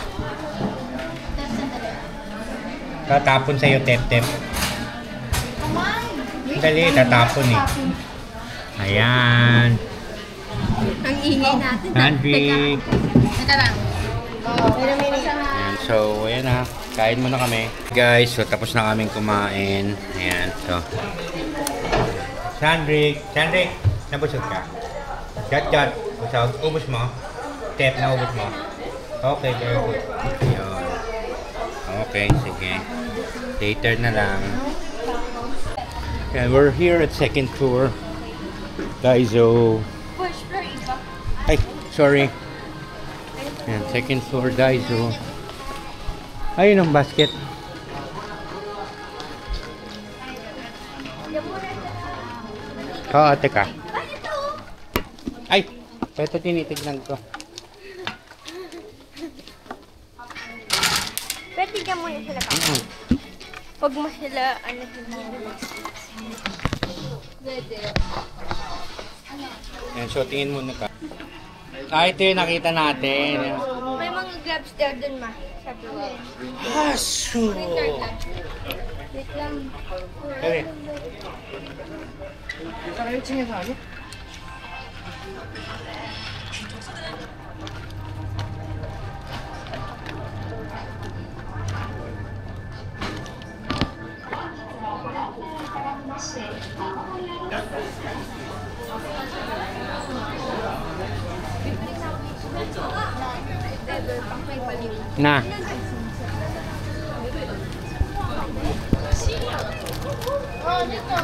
Tatapon sa'yo, tep-tep. Dali, tatapon eh. Ayan. Ang ingay natin. Chandrik. Teka lang. Ayan, so, ayan na. Kain muna kami. Guys, so tapos na kaming kumain. Ayan, so. Chandrik. Chandrik, nabusog ka? Gat. Busog. Ubus mo? Tep, na ubus mo? Okay, very good. Ayan. Okay, sige. Later na lang. And we're here at second floor. Daiso. Ay, sorry. Ayan, second floor Daiso. Ayun ang basket. Oo, teka. Ay, ito tinitignan ko. Pero tignan mo yung sila ka. Huwag mo sila, ano Ayan, so tingin muna ka. Ito yung nakita natin. May mga gloves there dun, ma. Sabi ko. Haso! Wait lang. Kaya. Na. Oh, dito.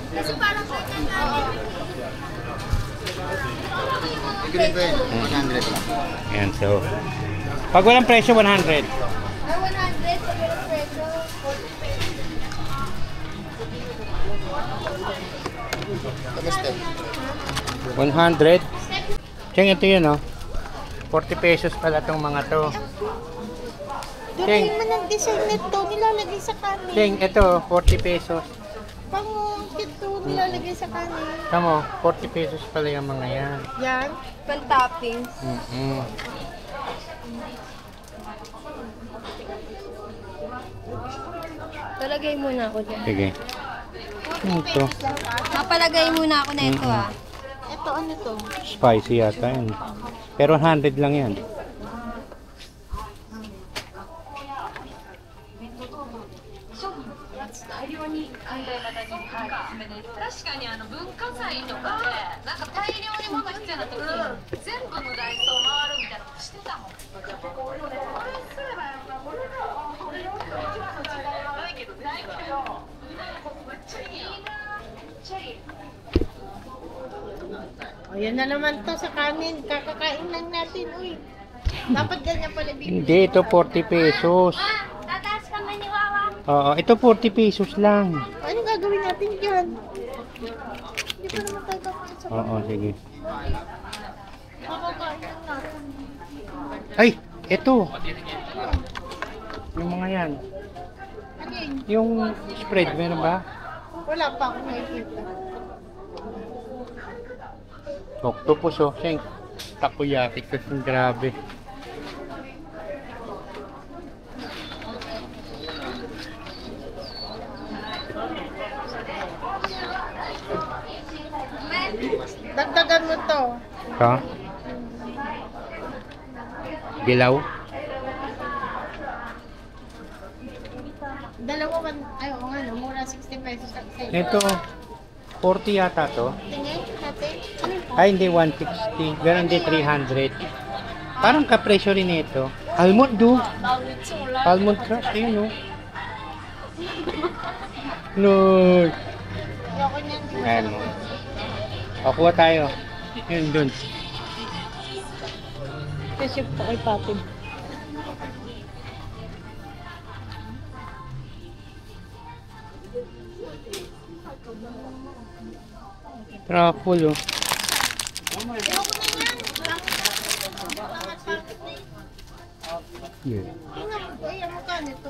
Kasi parang ganyan namin. Ganito yun, 100 lang. Ayan, so. Pag walang presyo, 100. Ay, 100 sa walang presyo. 100. Cheng, ito yun, oh. 40 pesos pala tong mga to. Galing mo ng design nito, nilalagay sa kanin. Cheng, ito, 40 pesos. Pangungkit to, nilalagay sa kanin. Tamo, 40 pesos pala yung mga yan. Yan, pan-toppings. Talagay muna ako dyan. Sige. Ito. Napalagay muna ako na ito, ah. Ito, ano to? Spicy yata yan. Pero 100 lang yan. 大量に海外型に確かに文化祭とかでなんか大量に物必要な時全部のダイソー回るみたいなのしてたもん。これすればやっぱこれがこれが一番の違いはないけどないけどめっちゃいいなめっちゃいい。 Ayan na naman to sa kanin. Kakakain lang natin, uy. Dapat ganyan pala bibili. Hindi, ito 40 pesos. Tataas kami ni Wawa. Oo, ito 40 pesos lang. Ano gagawin natin dyan? Hindi pa naman tayo kakain sa Oo, sige. Kakakain lang natin. Ay, ito. Yung mga yan. Ano yun? Yung spread, meron ba? Wala pa akong nakikita. Octopus, oh. Siyang takoyaki kasi grabe. Dagdagan mo to. Ha? Dilaw? Dalawa man, ay oo nga no, mura 60 pesos ang isa. Ito, 40 yata to. Tingin natin. Ano po? Ay, hindi, 160. Ganon din, 300. Parang kapresyo rin ito. Almond, do. Almond crush, ayun, oh. Look! Ayoko niyan. Ayan mo. Pakuha tayo. Yun, dun. Kasi pa kay Papi. Truffle, oh. Yeah. Ay, ang mukha nito.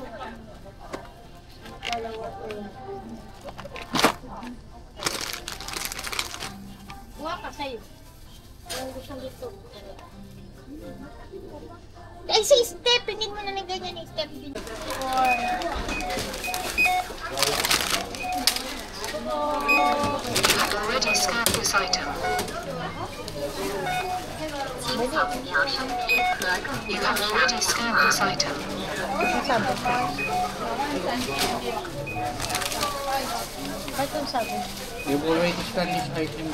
Kuha ka sa'yo. Ang gusto dito. Ay, sa step. Hindi mo na ganyan yung step din. Already scanned this item. You have already scanned this item. Ba't ang sabi? You've already scanned this item.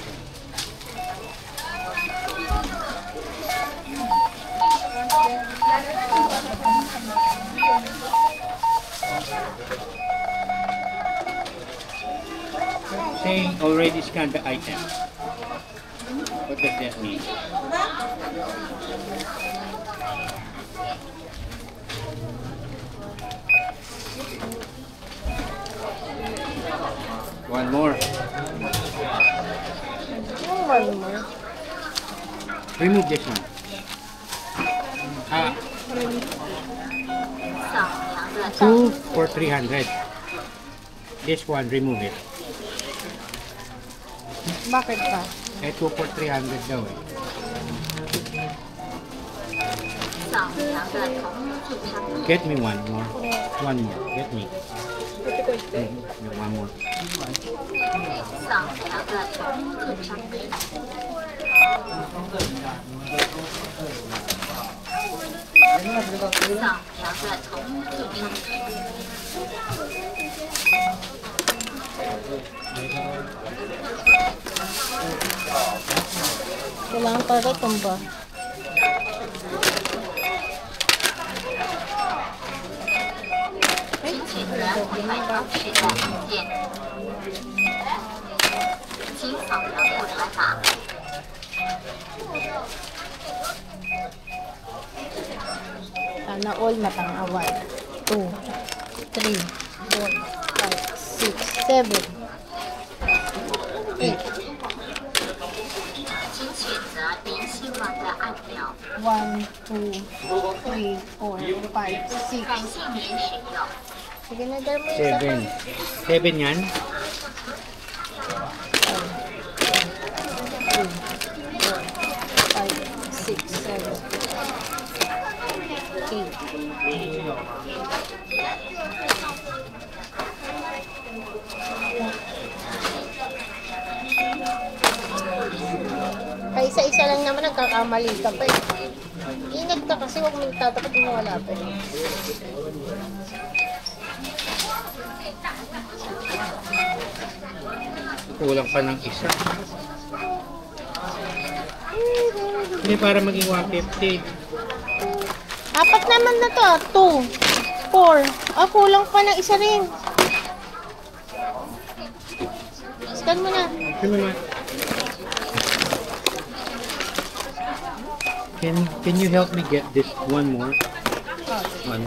Saying already scanned the item. What does that mean? One more. One more. Remove this one. Ah. 2 for 300. This one, remove it. Bakit pa? Eh, 2 for 300 daw eh. Get me one more. One more. Get me. One more. Kailangan para tumba. Sana all matang-away. 2, 3, 4, 5, 6, 7, 8. 1, 2, 3, 4, 5, 6. Sige na, dahil mo isa. 7. 7 yan? 5, 6, 7, 8. Isa-isa lang naman nagkakamali ka pa eh. Ingat ka kasi huwag mong tatapat mo wala pa eh. Kulang pa ng isa. Hindi, para maging 150. 4 naman na to. 2, 4. Ah, kulang pa ng isa rin. Scan mo na. Scan mo na. Can you help me get this one more? One.